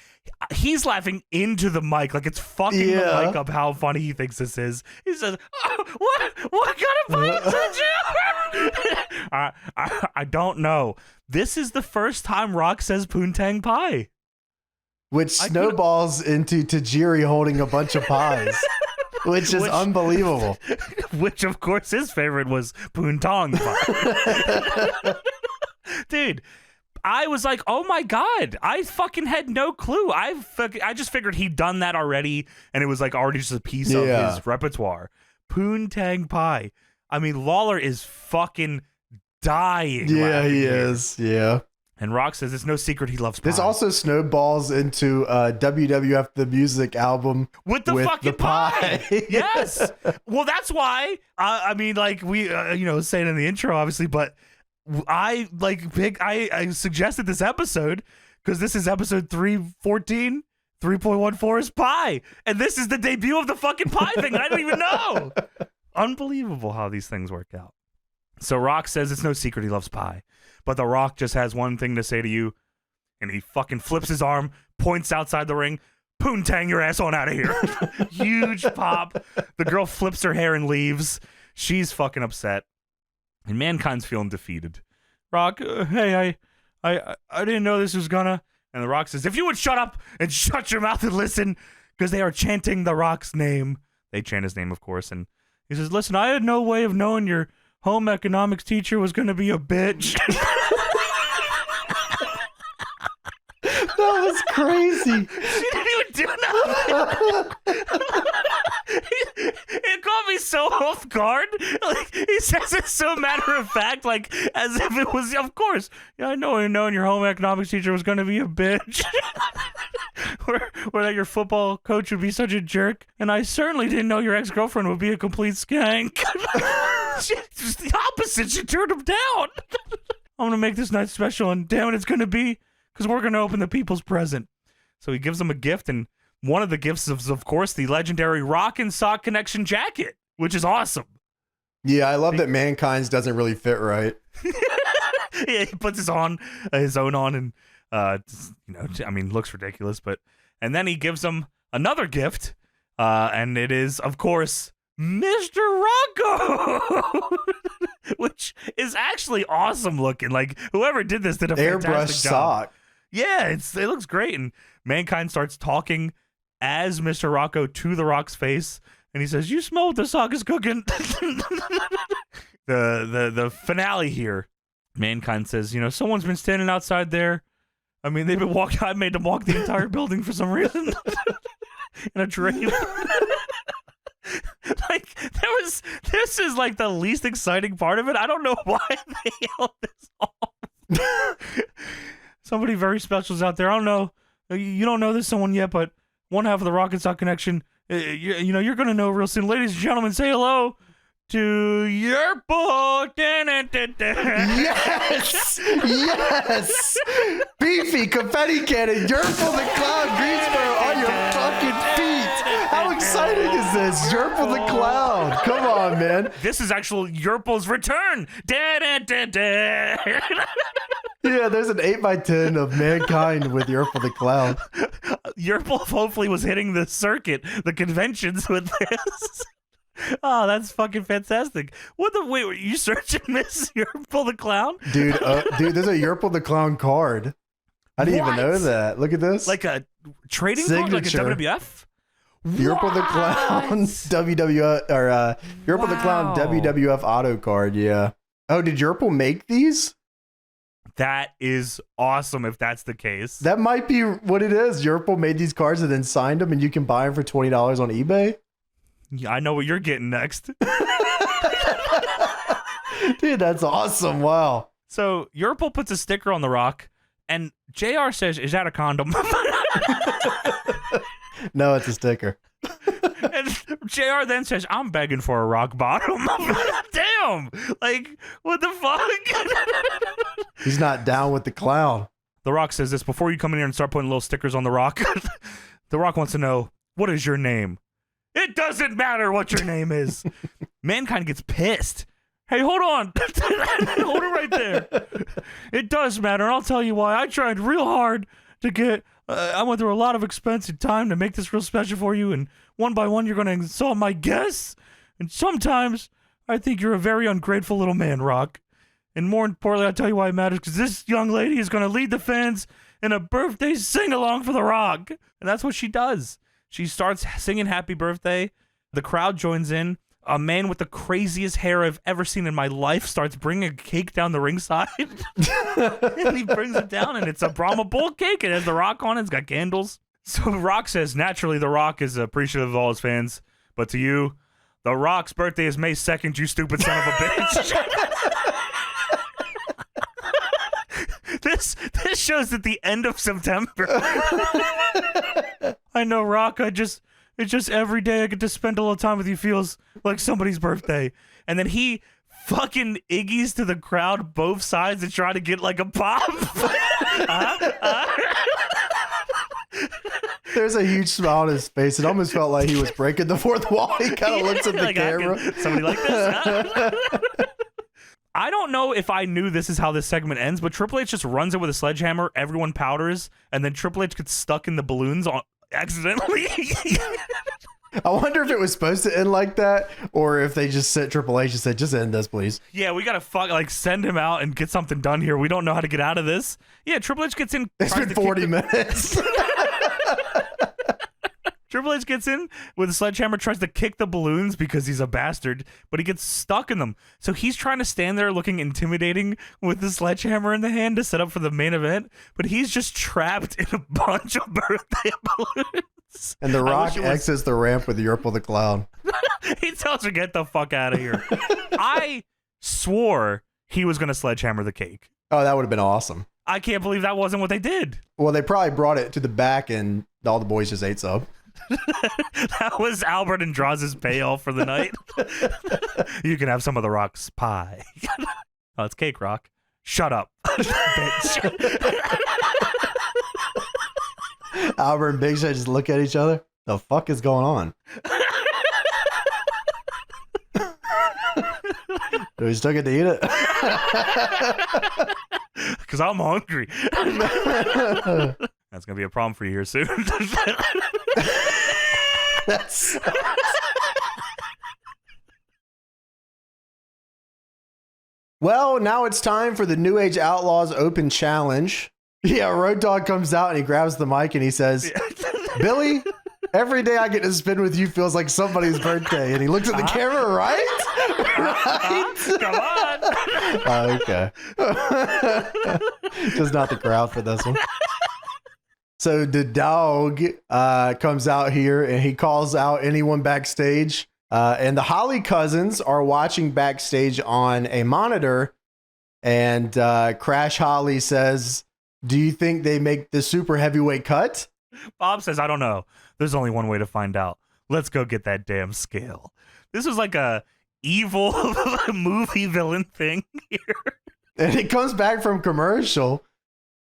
into the mic, like it's fucking the mic up how funny he thinks this is. He says, oh, what kind of pie did you? I don't know. This is the first time Rock says poontang pie. Which snowballs into Tajiri holding a bunch of pies, which is unbelievable. Which, of course, his favorite was poontang pie. Dude, I was like, oh my God, I fucking had no clue. I just figured he'd done that already, and it was like already just a piece of his repertoire. Poontang pie. I mean, Lawler is fucking dying. Yeah, he is. Yeah. And Rock says it's no secret he loves pie. This also snowballs into WWF The Music album with the fucking pie. Yes. Well, that's why. I mean, like we, say it in the intro, obviously, but I suggested this episode because this is episode 314. 3.14 is pie, and this is the debut of the fucking pie thing. I didn't even know. Unbelievable how these things work out. So Rock says it's no secret he loves pie. But The Rock just has one thing to say to you, and he fucking flips his arm, points outside the ring, poontang your ass on out of here. Huge pop. The girl flips her hair and leaves. She's fucking upset. And Mankind's feeling defeated. Rock, hey, I didn't know this was gonna. And The Rock says, if you would shut up and shut your mouth and listen, because they are chanting The Rock's name. They chant his name, of course. And he says, listen, I had no way of knowing your home economics teacher was going to be a bitch. That was crazy. She didn't even do nothing. It caught me so off guard. Like, he says it so matter of fact, like as if it was, of course. Yeah, I know knowing your home economics teacher was going to be a bitch. or that your football coach would be such a jerk. And I certainly didn't know your ex-girlfriend would be a complete skank. Just the opposite. She turned him down. I'm going to make this night special, and damn it, it's going to be because we're going to open the people's present. So he gives them a gift, and one of the gifts is, of course, the legendary Rock and Sock Connection jacket, which is awesome. Yeah, I love that Mankind's doesn't really fit right. Yeah, he puts his own on, and I mean, looks ridiculous. And then he gives them another gift, and it is, of course, Mr. Rocko, which is actually awesome looking. Like, whoever did this did a fantastic job. Sock. Yeah, it looks great. And Mankind starts talking as Mr. Rocko to The Rock's face. and he says, "You smell what the sock is cooking." The finale here, Mankind says, someone's been standing outside there. I mean, they've been walking. I made them walk the entire building for some reason in a train. Like this is like the least exciting part of it. I don't know why they held this off. Somebody very special is out there. I don't know. You don't know this someone yet, but one half of the Rocket Sock Connection, you're going to know real soon. Ladies and gentlemen, say hello to Yurple. Yes! Yes! Beefy confetti cannon, Yurple the Clown, Greensboro on your fucking feet. How exciting is this? Yurple the Clown. Come on, man. This is actual Yurple's return. Yeah, there's an 8x10 of Mankind with Yurple the Clown. Yurple hopefully was hitting the circuit, the conventions with this. Oh, that's fucking fantastic. Wait, were you searching Miss Yurple the Clown? Dude, there's a Yurple the Clown card. I didn't even know that. Look at this. Like a trading card, like a WWF? Yurple the Clown WWF, or Yurple the Clown WWF auto card, yeah. Oh, did Yurple make these? That is awesome if that's the case. That might be what it is. Yurple made these cards and then signed them, and you can buy them for $20 on eBay. Yeah, I know what you're getting next. Dude, that's awesome. Wow. So Yurple puts a sticker on the Rock, and JR says, "Is that a condom?" No, it's a sticker. And JR then says, "I'm begging for a rock bottom." Damn! Like, what the fuck? He's not down with the clown. The Rock says this before you come in here and start putting little stickers on the Rock. The Rock wants to know, what is your name? It doesn't matter what your name is. Mankind gets pissed. Hey, hold on. Hold it right there. It does matter. I'll tell you why. I tried real hard to get... I went through a lot of expense and time to make this real special for you, and one by one you're going to insult my guests. And sometimes I think you're a very ungrateful little man, Rock. And more importantly, I'll tell you why it matters, because this young lady is going to lead the fans in a birthday sing-along for The Rock. And that's what she does. She starts singing Happy Birthday. The crowd joins in. A man with the craziest hair I've ever seen in my life starts bringing a cake down the ringside. And he brings it down, and it's a Brahma Bull cake. It has The Rock on it. It's got candles. So Rock says, naturally, The Rock is appreciative of all his fans. But to you, The Rock's birthday is May 2nd, you stupid son of a bitch. This shows at the end of September. I know, Rock. It's just every day I get to spend a little time with you feels like somebody's birthday. And then he fucking Iggy's to the crowd both sides to try to get like a pop. There's a huge smile on his face. It almost felt like he was breaking the fourth wall. He kind of looks at the camera. Somebody like this. I don't know if I knew this is how this segment ends, but Triple H just runs it with a sledgehammer, everyone powders, and then Triple H gets stuck in the balloons accidentally. I wonder if it was supposed to end like that, or if they just sent Triple H and said, just end this, please. Yeah, we gotta send him out and get something done here. We don't know how to get out of this. Yeah, Triple H gets in. It's been 40 minutes. Triple H gets in with a sledgehammer, tries to kick the balloons because he's a bastard, but he gets stuck in them. So he's trying to stand there looking intimidating with the sledgehammer in the hand to set up for the main event, but he's just trapped in a bunch of birthday balloons. And The Rock exits the ramp with Yurple the Clown. He tells her, get the fuck out of here. I swore he was going to sledgehammer the cake. Oh, that would have been awesome. I can't believe that wasn't what they did. Well, they probably brought it to the back and all the boys just ate some. That was Albert Andrade's payoff for the night. You can have some of The Rock's pie. Oh, it's cake, Rock. Shut up, bitch. Albert and Big Show just look at each other. The fuck is going on? Do we still get to eat it? Because I'm hungry. That's going to be a problem for you here soon. That's... Well, now it's time for the New Age Outlaws Open Challenge. Yeah, Road Dogg comes out and he grabs the mic and he says, Billy, Every day I get to spend with you feels like somebody's birthday. And he looks at the camera, right? Right? Come on. Oh, okay. Just not the crowd for this one. So the dog comes out here and he calls out anyone backstage. And the Holly cousins are watching backstage on a monitor. And Crash Holly says, "Do you think they make the super heavyweight cut?" Bob says, "I don't know. There's only one way to find out. Let's go get that damn scale." This was like a evil movie villain thing here. And it comes back from commercial,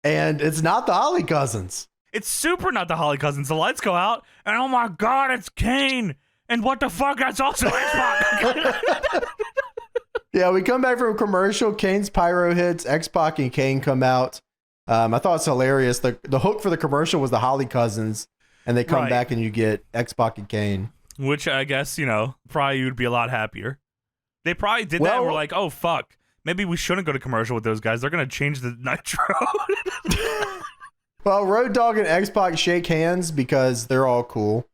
and it's not the Holly cousins. It's super not the Holly cousins. The lights go out, and oh my god, it's Kane. And what the fuck? That's also X-Pac. Yeah, we come back from commercial. Kane's pyro hits. X-Pac and Kane come out. I thought it's hilarious. The hook for the commercial was the Holly cousins, and they come back and you get X-Pac and Kane. Which I guess, probably you'd be a lot happier. They probably did that and were like, oh, fuck. Maybe we shouldn't go to commercial with those guys. They're going to change the nitro. Well, Road Dogg and X-Pac shake hands because they're all cool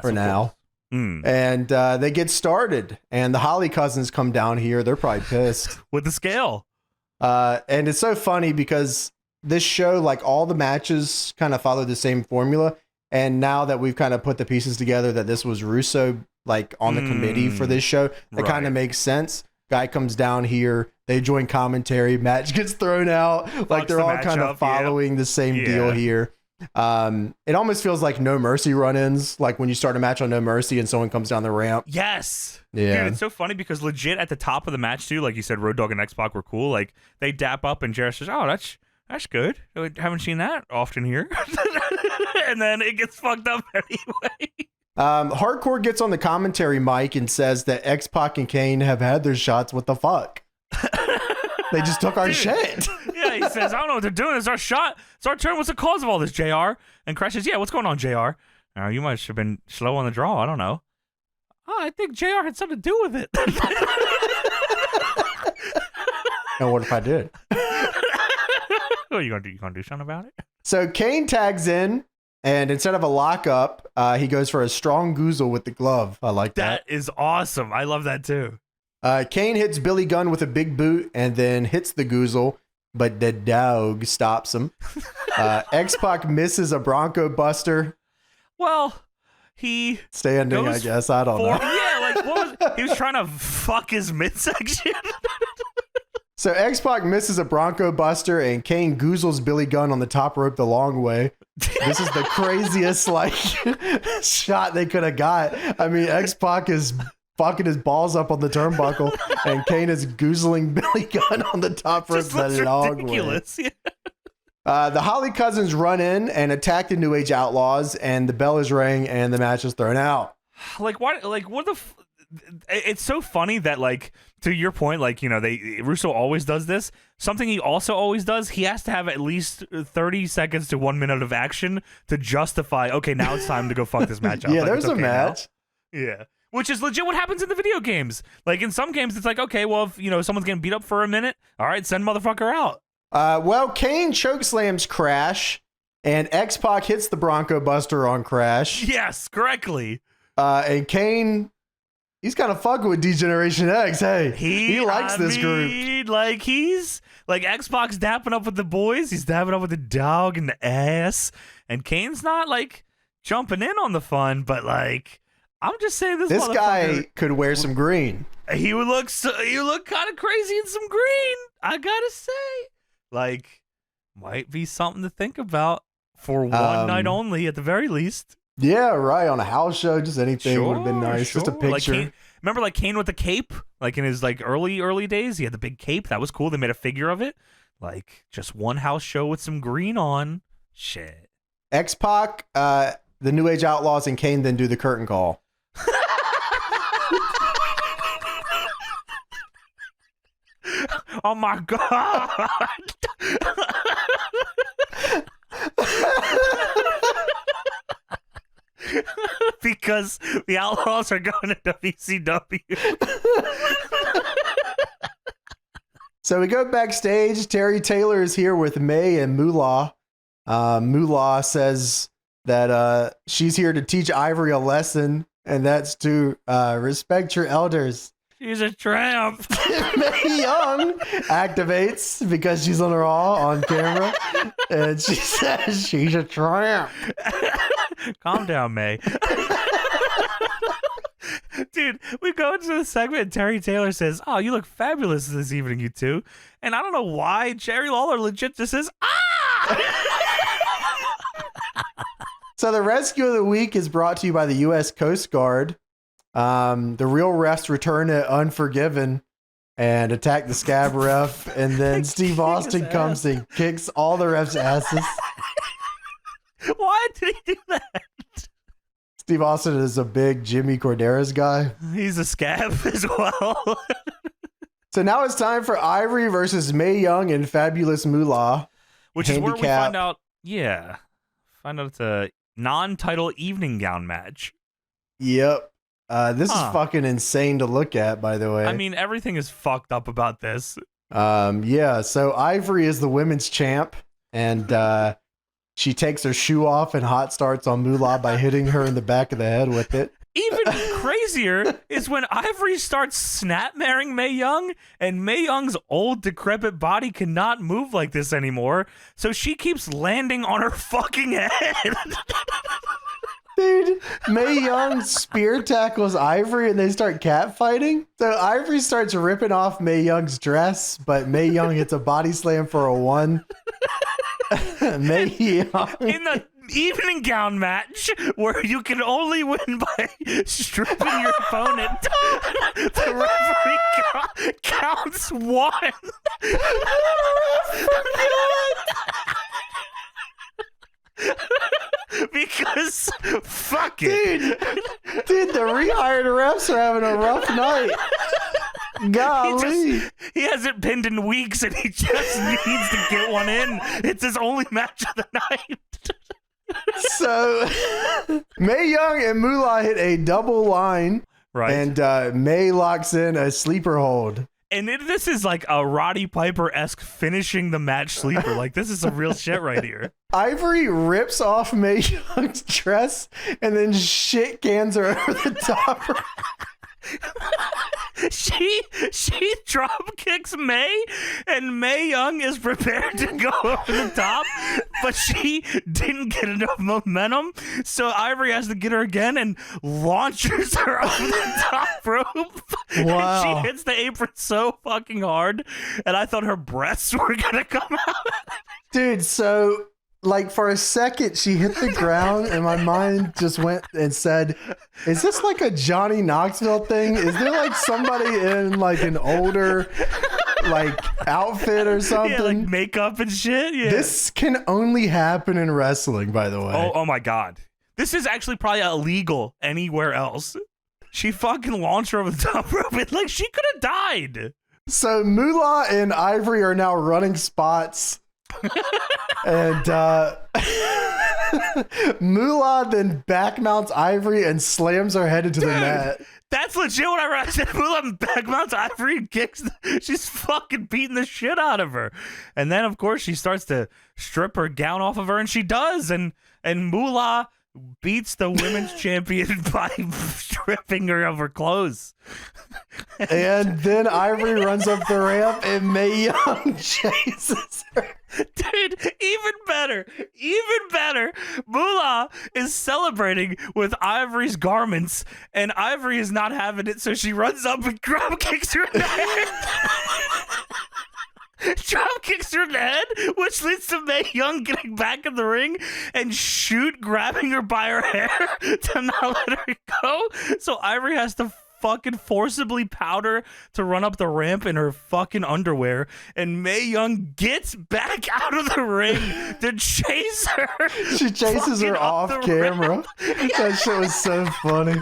for now. And they get started. And the Holly cousins come down here. They're probably pissed. With the scale. And it's so funny because this show, like all the matches kind of follow the same formula. And now that we've kind of put the pieces together that this was Russo like on the committee for this show, it kind of makes sense. Guy comes down here, they join commentary, match gets thrown out. Like they're all kind of following the same deal here. It almost feels like No Mercy run-ins, like when you start a match on No Mercy and someone comes down the ramp. Yes. Yeah. Dude, it's so funny because legit at the top of the match too, like you said, Road Dogg and X-Pac were cool. Like they dap up and Jarrett says, "Oh, that's good. I haven't seen that often here." And then it gets fucked up anyway. Hardcore gets on the commentary mic and says that X-Pac and Kane have had their shots. What the fuck? They just took our shit. Yeah, he says, "I don't know what they're doing. It's our shot. It's our turn. What's the cause of all this, JR?" And Crash says, "Yeah, what's going on, JR? You might have been slow on the draw. I don't know." "Oh, I think JR had something to do with it." And what if I did? What are you gonna do? You gonna do something about it? So Kane tags in, and instead of a lockup, he goes for a strong goozle with the glove. I like that. That is awesome. I love that too. Kane hits Billy Gunn with a big boot and then hits the goozle, but the dog stops him. X-Pac misses a Bronco Buster. Well, he standing, I guess. I don't know. Yeah, like what was he was trying to fuck his midsection. So X-Pac misses a Bronco Buster and Kane goozles Billy Gunn on the top rope the long way. This is the craziest like shot they could have got. I mean, X-Pac is fucking his balls up on the turnbuckle and Kane is goozling Billy Gunn on the top rope the long ridiculous. way. Yeah. The Holly cousins run in and attack the New Age Outlaws, and the bell is rang and the match is thrown out. Like what? Like what the? It's so funny that, like, to your point, like, Russo always does this. Something he also always does, he has to have at least 30 seconds to 1 minute of action to justify, okay, now it's time to go fuck this match up. Yeah, like, there's a match. Now. Yeah. Which is legit what happens in the video games. Like, in some games, it's like, okay, well, if, someone's getting beat up for a minute, all right, send motherfucker out. Well, Kane chokeslams Crash, and X-Pac hits the Bronco Buster on Crash. Yes, correctly. And Kane... he's kind of fucking with D-Generation X. Hey, he likes this group. Like, he's like X-Pac's dapping up with the boys. He's dapping up with the dog and the ass. And Kane's not like jumping in on the fun, but like, I'm just saying this guy could wear some green. He would look kind of crazy in some green. I gotta say, like, might be something to think about for one night only at the very least. Yeah, right. On a house show, just anything would have been nice. Just a picture. Like remember Kane with the cape? Like in his like early days, he had the big cape. That was cool. They made a figure of it. Like just one house show with some green on. Shit. X-Pac, the New Age Outlaws, and Kane then do the curtain call. Oh my god. Because the Outlaws are going to WCW. So we go backstage. Terry Taylor is here with May and Moolah. Moolah says that she's here to teach Ivory a lesson, and that's to respect your elders. She's a tramp. Mae Young activates because she's on Raw on camera, and she says she's a tramp. Calm down, May. Dude, we go into the segment and Terry Taylor says, "Oh, you look fabulous this evening, you two." And I don't know why Jerry Lawler legit just says, "Ah!" So the rescue of the week is brought to you by the U.S. Coast Guard. The real refs return to Unforgiven and attack the scab ref, and then Steve Austin comes and kicks all the refs' asses. Why did he do that? Steve Austin is a big Jimmy Corderas guy. He's a scab as well. So now it's time for Ivory versus Mae Young and Fabulous Moolah. Which is where we find out, it's a non-title evening gown match. Yep. This is fucking insane to look at, by the way. I mean, everything is fucked up about this. So Ivory is the women's champ, and she takes her shoe off and hot starts on Moolah by hitting her in the back of the head with it. Even crazier is when Ivory starts snapmaring Mae Young, and Mae Young's old, decrepit body cannot move like this anymore, so she keeps landing on her fucking head. Dude, Mae Young spear tackles Ivory and they start catfighting. So Ivory starts ripping off Mae Young's dress, but Mae Young hits a body slam for a 1. Mae Young. In the evening gown match, where you can only win by stripping your opponent, the referee counts 1. Because fuck it. Dude, the rehired refs are having a rough night. Golly. He hasn't pinned in weeks and he just needs to get one in. It's his only match of the night. So Mae Young and Moolah hit a double line. Right. And Mae locks in a sleeper hold. And this is like a Roddy Piper-esque finishing the match sleeper. Like, this is some real shit right here. Ivory rips off Mae Young's dress and then shit cans her over the top. She drop kicks Mae, and Mae Young is prepared to go over the top, but she didn't get enough momentum, so Ivory has to get her again and launches her over the top rope. Wow. And she hits the apron so fucking hard, and I thought her breasts were gonna come out. Dude, so like for a second she hit the ground and my mind just went and said, is this like a Johnny Knoxville thing? Is there like somebody in like an older like outfit or something? Yeah, like makeup and shit. Yeah. This can only happen in wrestling, by the way. Oh my god. This is actually probably illegal anywhere else. She fucking launched her over the top rope and like she could have died. So Moolah and Ivory are now running spots. And Moolah then backmounts Ivory and slams her head into the net. That's legit what I read. I said Moolah backmounts Ivory and kicks. She's fucking beating the shit out of her. And then, of course, she starts to strip her gown off of her, and she does. And Moolah beats the women's champion by stripping her of her clothes. And then Ivory runs up the ramp and Mae Young chases her. Dude, even better. Moolah is celebrating with Ivory's garments, and Ivory is not having it, so she runs up and drop kicks her in the head. Drop kicks her in the head, which leads to Mae Young getting back in the ring and grabbing her by her hair to not let her go. So Ivory has to fucking forcibly powder to run up the ramp in her fucking underwear, and Mae Young gets back out of the ring to chase her. She chases her off camera. That shit was so funny.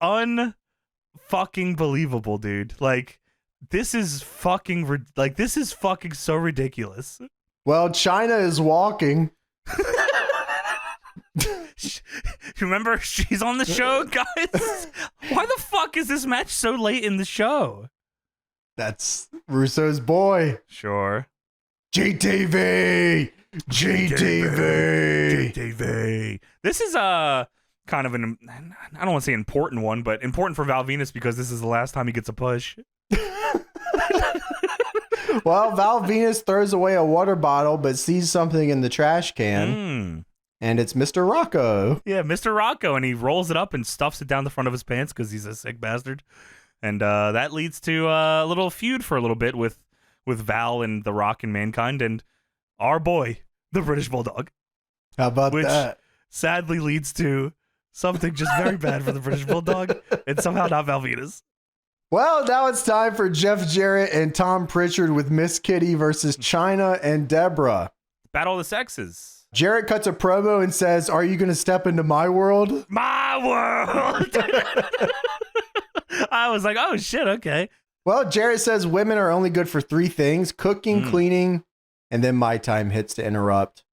Unfucking believable, dude. Like, this is fucking so ridiculous. Well, China is walking. Remember, she's on the show, guys. Why the fuck is this match so late in the show? That's Russo's boy. Sure. GTV. GTV. This is kind of an, I don't want to say important one, but important for Val Venus because this is the last time he gets a push. Well, Val Venus throws away a water bottle but sees something in the trash can. And it's Mr. Rocko. Yeah, Mr. Rocko, and he rolls it up and stuffs it down the front of his pants because he's a sick bastard. And that leads to a little feud for a little bit with Val and The Rock and Mankind and our boy, the British Bulldog. How about that? Sadly leads to something just very bad for the British Bulldog and somehow not Val Venus. Well, now it's time for Jeff Jarrett and Tom Pritchard with Miss Kitty versus Chyna and Deborah. Battle of the Sexes. Jarrett cuts a promo and says, "Are you going to step into my world?" My world! I was like, oh shit, okay. Well, Jarrett says women are only good for 3 things: cooking, cleaning, and then my time hits to interrupt.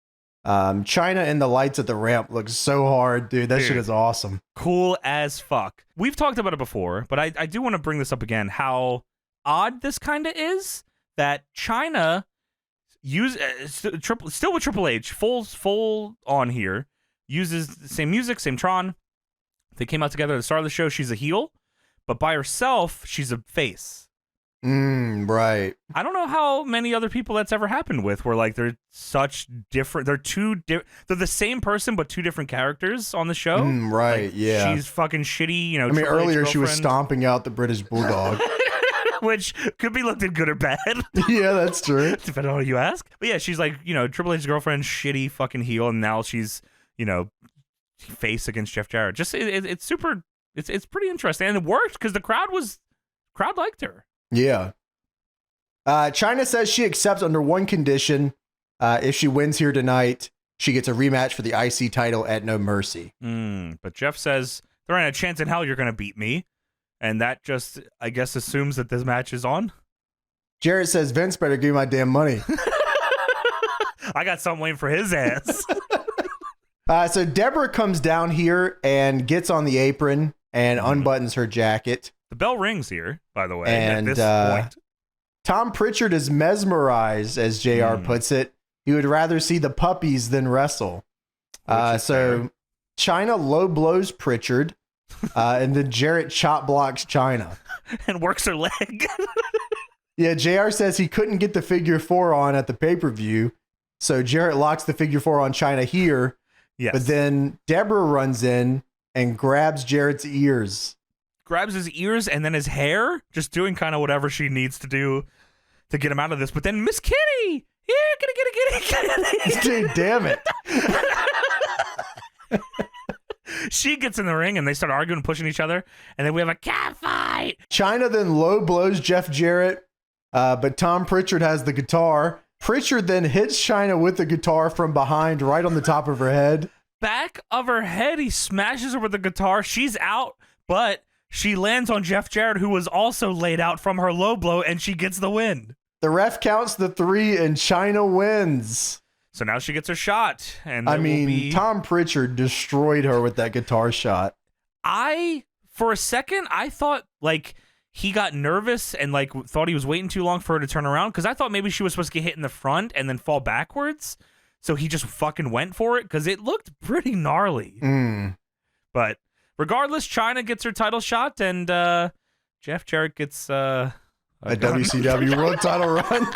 Chyna and the lights at the ramp look so hard, dude. That shit is awesome. Cool as fuck. We've talked about it before, but I do want to bring this up again, how odd this kind of is, that Chyna still with Triple H, full on here, uses the same music, same Tron. They came out together at the start of the show. She's a heel, but by herself, she's a face. Right. I don't know how many other people that's ever happened with, where like they're such different. They're the same person, but 2 different characters on the show. Right. Like, yeah. She's fucking shitty. You know. I mean, Triple H earlier she was girlfriend. stomping out the British Bulldog. Which could be looked at good or bad. Yeah, that's true. Depending on who you ask. But yeah, she's like, you know, Triple H's girlfriend, shitty fucking heel, and now she's, you know, face against Jeff Jarrett. Just it's super. It's pretty interesting, and it worked because the crowd liked her. Yeah. Chyna says she accepts under one condition: if she wins here tonight, she gets a rematch for the IC title at No Mercy. But Jeff says there ain't a chance in hell you're gonna beat me. And that just, I guess, assumes that this match is on. Jarrett says Vince better give me my damn money. I got something waiting for his ass. So Deborah comes down here and gets on the apron and unbuttons her jacket. The bell rings here, by the way, and, at this point. Tom Pritchard is mesmerized, as JR puts it. He would rather see the puppies than wrestle. So fair. Chyna low blows Pritchard. And then Jarrett chop blocks Chyna and works her leg. Yeah, JR says he couldn't get the figure 4 on at the pay-per-view, so Jarrett locks the figure 4 on Chyna here. Yes. But then Deborah runs in and grabs Jarrett's ears. Grabs his ears and then his hair, just doing kind of whatever she needs to do to get him out of this. But then Miss Kitty, yeah, kitty. Dude, damn it. She gets in the ring and they start arguing and pushing each other. And then we have a cat fight. Chyna then low blows Jeff Jarrett, but Tom Pritchard has the guitar. Pritchard then hits Chyna with the guitar from behind, right on the top of her head. Back of her head, he smashes her with the guitar. She's out, but she lands on Jeff Jarrett, who was also laid out from her low blow, and she gets the win. The ref counts the 3 and Chyna wins. So now she gets her shot. And I mean, Tom Pritchard destroyed her with that guitar shot. For a second, I thought like he got nervous and like thought he was waiting too long for her to turn around, because I thought maybe she was supposed to get hit in the front and then fall backwards. So he just fucking went for it because it looked pretty gnarly. But regardless, Chyna gets her title shot and Jeff Jarrett gets a WCW World Title run.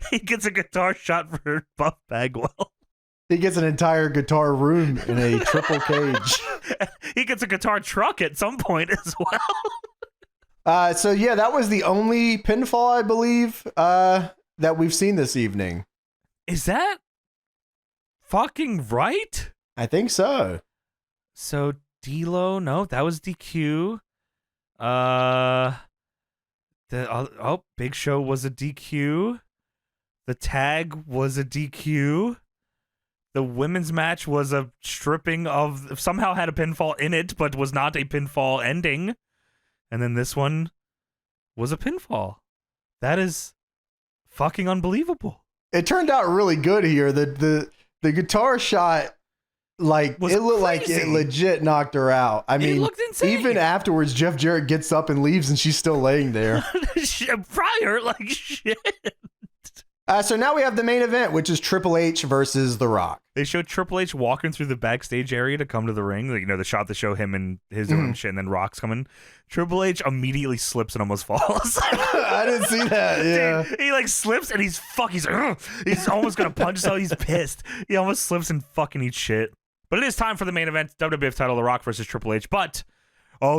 He gets a guitar shot for Buff Bagwell. He gets an entire guitar room in a triple cage. He gets a guitar truck at some point as well. So yeah, that was the only pinfall, I believe, that we've seen this evening. Is that fucking right? I think so. So D-Lo, no, that was DQ. Big Show was a DQ. The tag was a DQ. The women's match was a stripping of, somehow had a pinfall in it, but was not a pinfall ending. And then this one was a pinfall. That is fucking unbelievable. It turned out really good here. The guitar shot, like, it looked like it legit knocked her out. I mean, it looked insane. Even afterwards, Jeff Jarrett gets up and leaves and she's still laying there. Probably hurt like shit. So now we have the main event, which is Triple H versus The Rock. They showed Triple H walking through the backstage area to come to the ring. Like, the shot to show him and his own shit, and then Rock's coming. Triple H immediately slips and almost falls. I didn't see that. Yeah. Dude, he like slips and he's he's almost gonna punch himself. He's pissed. He almost slips and fucking eats shit. But it is time for the main event, WWF title, The Rock versus Triple H. But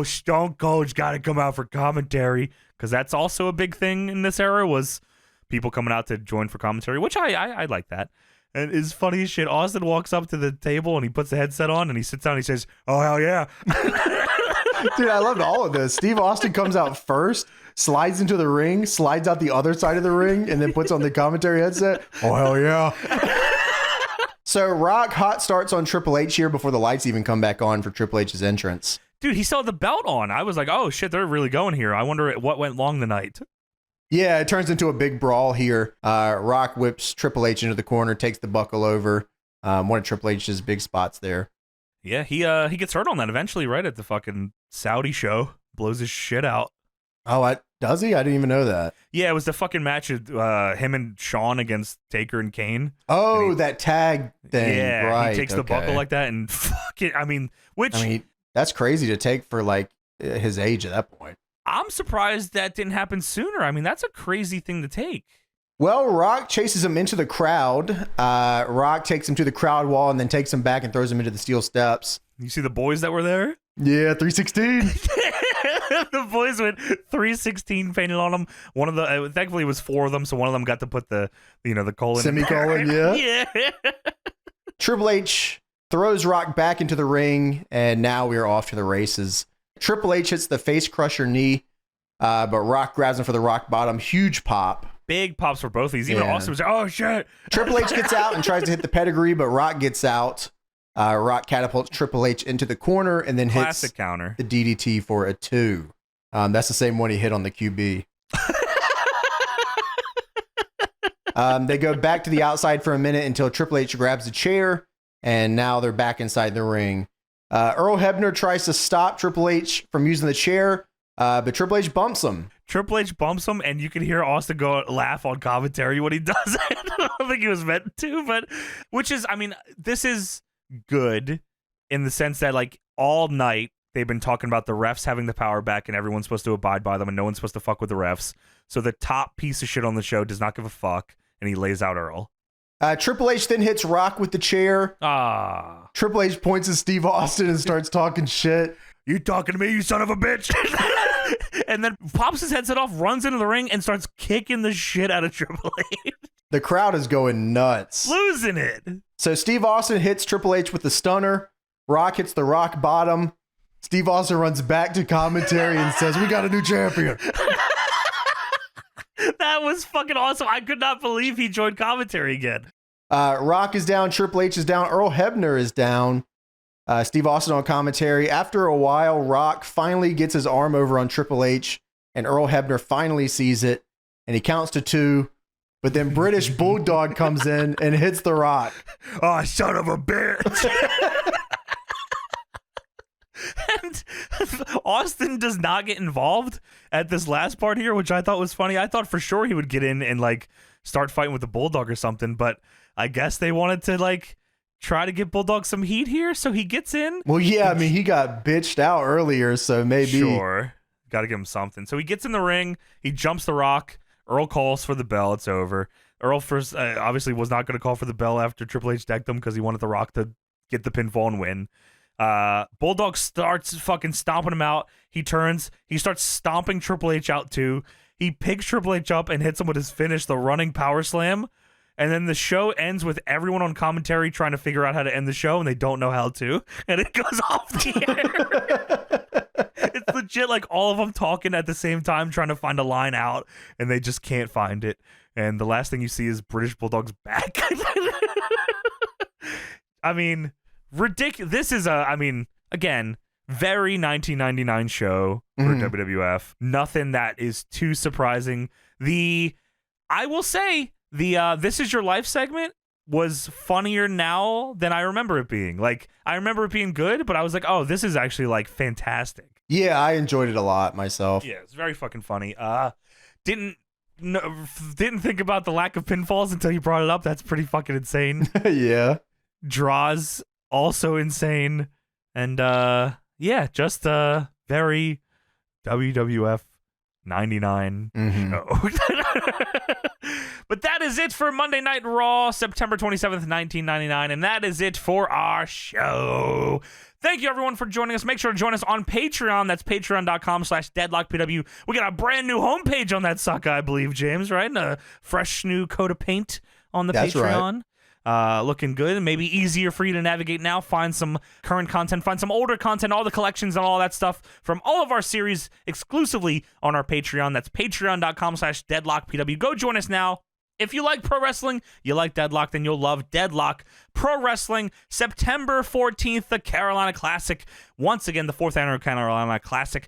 Stone Cold's got to come out for commentary, because that's also a big thing in this era, was people coming out to join for commentary, which I like that. And it's funny as shit. Austin walks up to the table and he puts the headset on and he sits down and he says, "Oh, hell yeah." Dude, I loved all of this. Steve Austin comes out first, slides into the ring, slides out the other side of the ring, and then puts on the commentary headset. Oh, hell yeah. So Rock hot starts on Triple H here before the lights even come back on for Triple H's entrance. Dude, he saw the belt on. I was like, oh shit, they're really going here. I wonder what went long tonight. Yeah, it turns into a big brawl here. Rock whips Triple H into the corner, takes the buckle over. One of Triple H's big spots there. Yeah, he gets hurt on that eventually, right at the fucking Saudi show. Blows his shit out. Oh, does he? I didn't even know that. Yeah, it was the fucking match of him and Shawn against Taker and Kane. Oh, that tag thing. Yeah, right. He takes the buckle like that and fuck it. I mean, that's crazy to take for like his age at that point. I'm surprised that didn't happen sooner. I mean, that's a crazy thing to take. Well, Rock chases him into the crowd. Rock takes him to the crowd wall and then takes him back and throws him into the steel steps. You see the boys that were there? Yeah, 316. The boys went 316 painted on them. One of the thankfully it was 4 of them, so one of them got to put the colon, semicolon. Yeah. Yeah. Triple H throws Rock back into the ring, and now we are off to the races. Triple H hits the face crusher knee, but Rock grabs him for the rock bottom. Huge pop. Big pops for both of these. Even Austin was like, oh shit. Triple H gets out and tries to hit the pedigree, but Rock gets out. Rock catapults Triple H into the corner and then hits counter. The DDT for a 2. That's the same one he hit on the QB. They go back to the outside for a minute until Triple H grabs a chair, and now they're back inside the ring. Earl Hebner tries to stop Triple H from using the chair, but Triple H bumps him. Triple H bumps him, and you can hear Austin go laugh on commentary when he does it. I don't think he was meant to, but this is good in the sense that like all night they've been talking about the refs having the power back and everyone's supposed to abide by them and no one's supposed to fuck with the refs. So the top piece of shit on the show does not give a fuck, and he lays out Earl. Triple H then hits Rock with the chair. Triple H points at Steve Austin and starts talking shit. You talking to me, you son of a bitch? And then pops his headset off, runs into the ring, and starts kicking the shit out of Triple H. The crowd is going nuts. Losing it. So Steve Austin hits Triple H with the stunner. Rock hits the rock bottom. Steve Austin runs back to commentary and says, "We got a new champion." That was fucking awesome. I could not believe he joined commentary again. Rock is down. Triple H is down. Earl Hebner is down. Steve Austin on commentary. After a while, Rock finally gets his arm over on Triple H, and Earl Hebner finally sees it, and he counts to 2. But then British Bulldog comes in and hits the Rock. Oh, son of a bitch. And Austin does not get involved at this last part here, which I thought was funny. I thought for sure he would get in and like start fighting with the Bulldog or something, but I guess they wanted to like try to get Bulldog some heat here, so he gets in. Well, yeah, I mean, he got bitched out earlier, so maybe. Sure. Got to give him something. So he gets in the ring, he jumps the Rock. Earl calls for the bell. It's over. Earl first obviously was not going to call for the bell after Triple H decked him because he wanted the Rock to get the pinfall and win. Bulldog starts fucking stomping him out. He turns. He starts stomping Triple H out too. He picks Triple H up and hits him with his finish, the running power slam. And then the show ends with everyone on commentary trying to figure out how to end the show, and they don't know how to. And it goes off the air. It's legit like all of them talking at the same time, trying to find a line out, and they just can't find it. And the last thing you see is British Bulldog's back. I mean, ridiculous. This is again, very 1999 show for WWF. Nothing that is too surprising. I will say, This Is Your Life segment was funnier now than I remember it being. Like, I remember it being good, but I was like, oh, this is actually like fantastic. Yeah, I enjoyed it a lot myself. Yeah, it's very fucking funny. Didn't didn't think about the lack of pinfalls until you brought it up. That's pretty fucking insane. Yeah. Draws also insane. And just a very WWF 99 show. But that is it for Monday Night Raw, September 27th, 1999. And that is it for our show. Thank you, everyone, for joining us. Make sure to join us on Patreon. That's patreon.com/deadlockpw. We got a brand new homepage on that sucker, I believe, James, right? And a fresh new coat of paint on the That's Patreon. Right. Looking good. Maybe easier for you to navigate now. Find some current content, find some older content, all the collections and all that stuff from all of our series exclusively on our Patreon. That's patreon.com/deadlockpw. Go join us now. If you like pro wrestling, you like Deadlock, then you'll love Deadlock Pro Wrestling. September 14th, the Carolina Classic. Once again, the 4th annual Carolina Classic.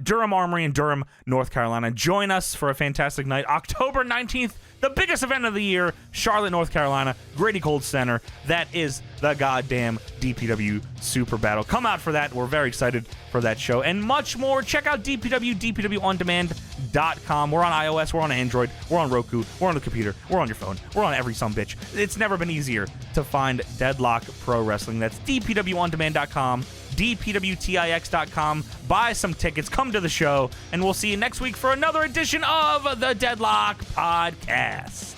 Durham Armory in Durham, North Carolina. Join us for a fantastic night. October 19th, the biggest event of the year, Charlotte, North Carolina, Grady Cold Center. That is the goddamn DPW Super Battle. Come out for that. We're very excited for that show and much more. Check out DPWOndemand.com. We're on iOS, we're on Android, we're on Roku, we're on the computer, we're on your phone, we're on every sumbitch. It's never been easier to find Deadlock Pro Wrestling. That's DPWOndemand.com, DPWTIX.com. Buy some tickets, come to the show, and we'll see you next week for another edition of the Deadlock Podcast.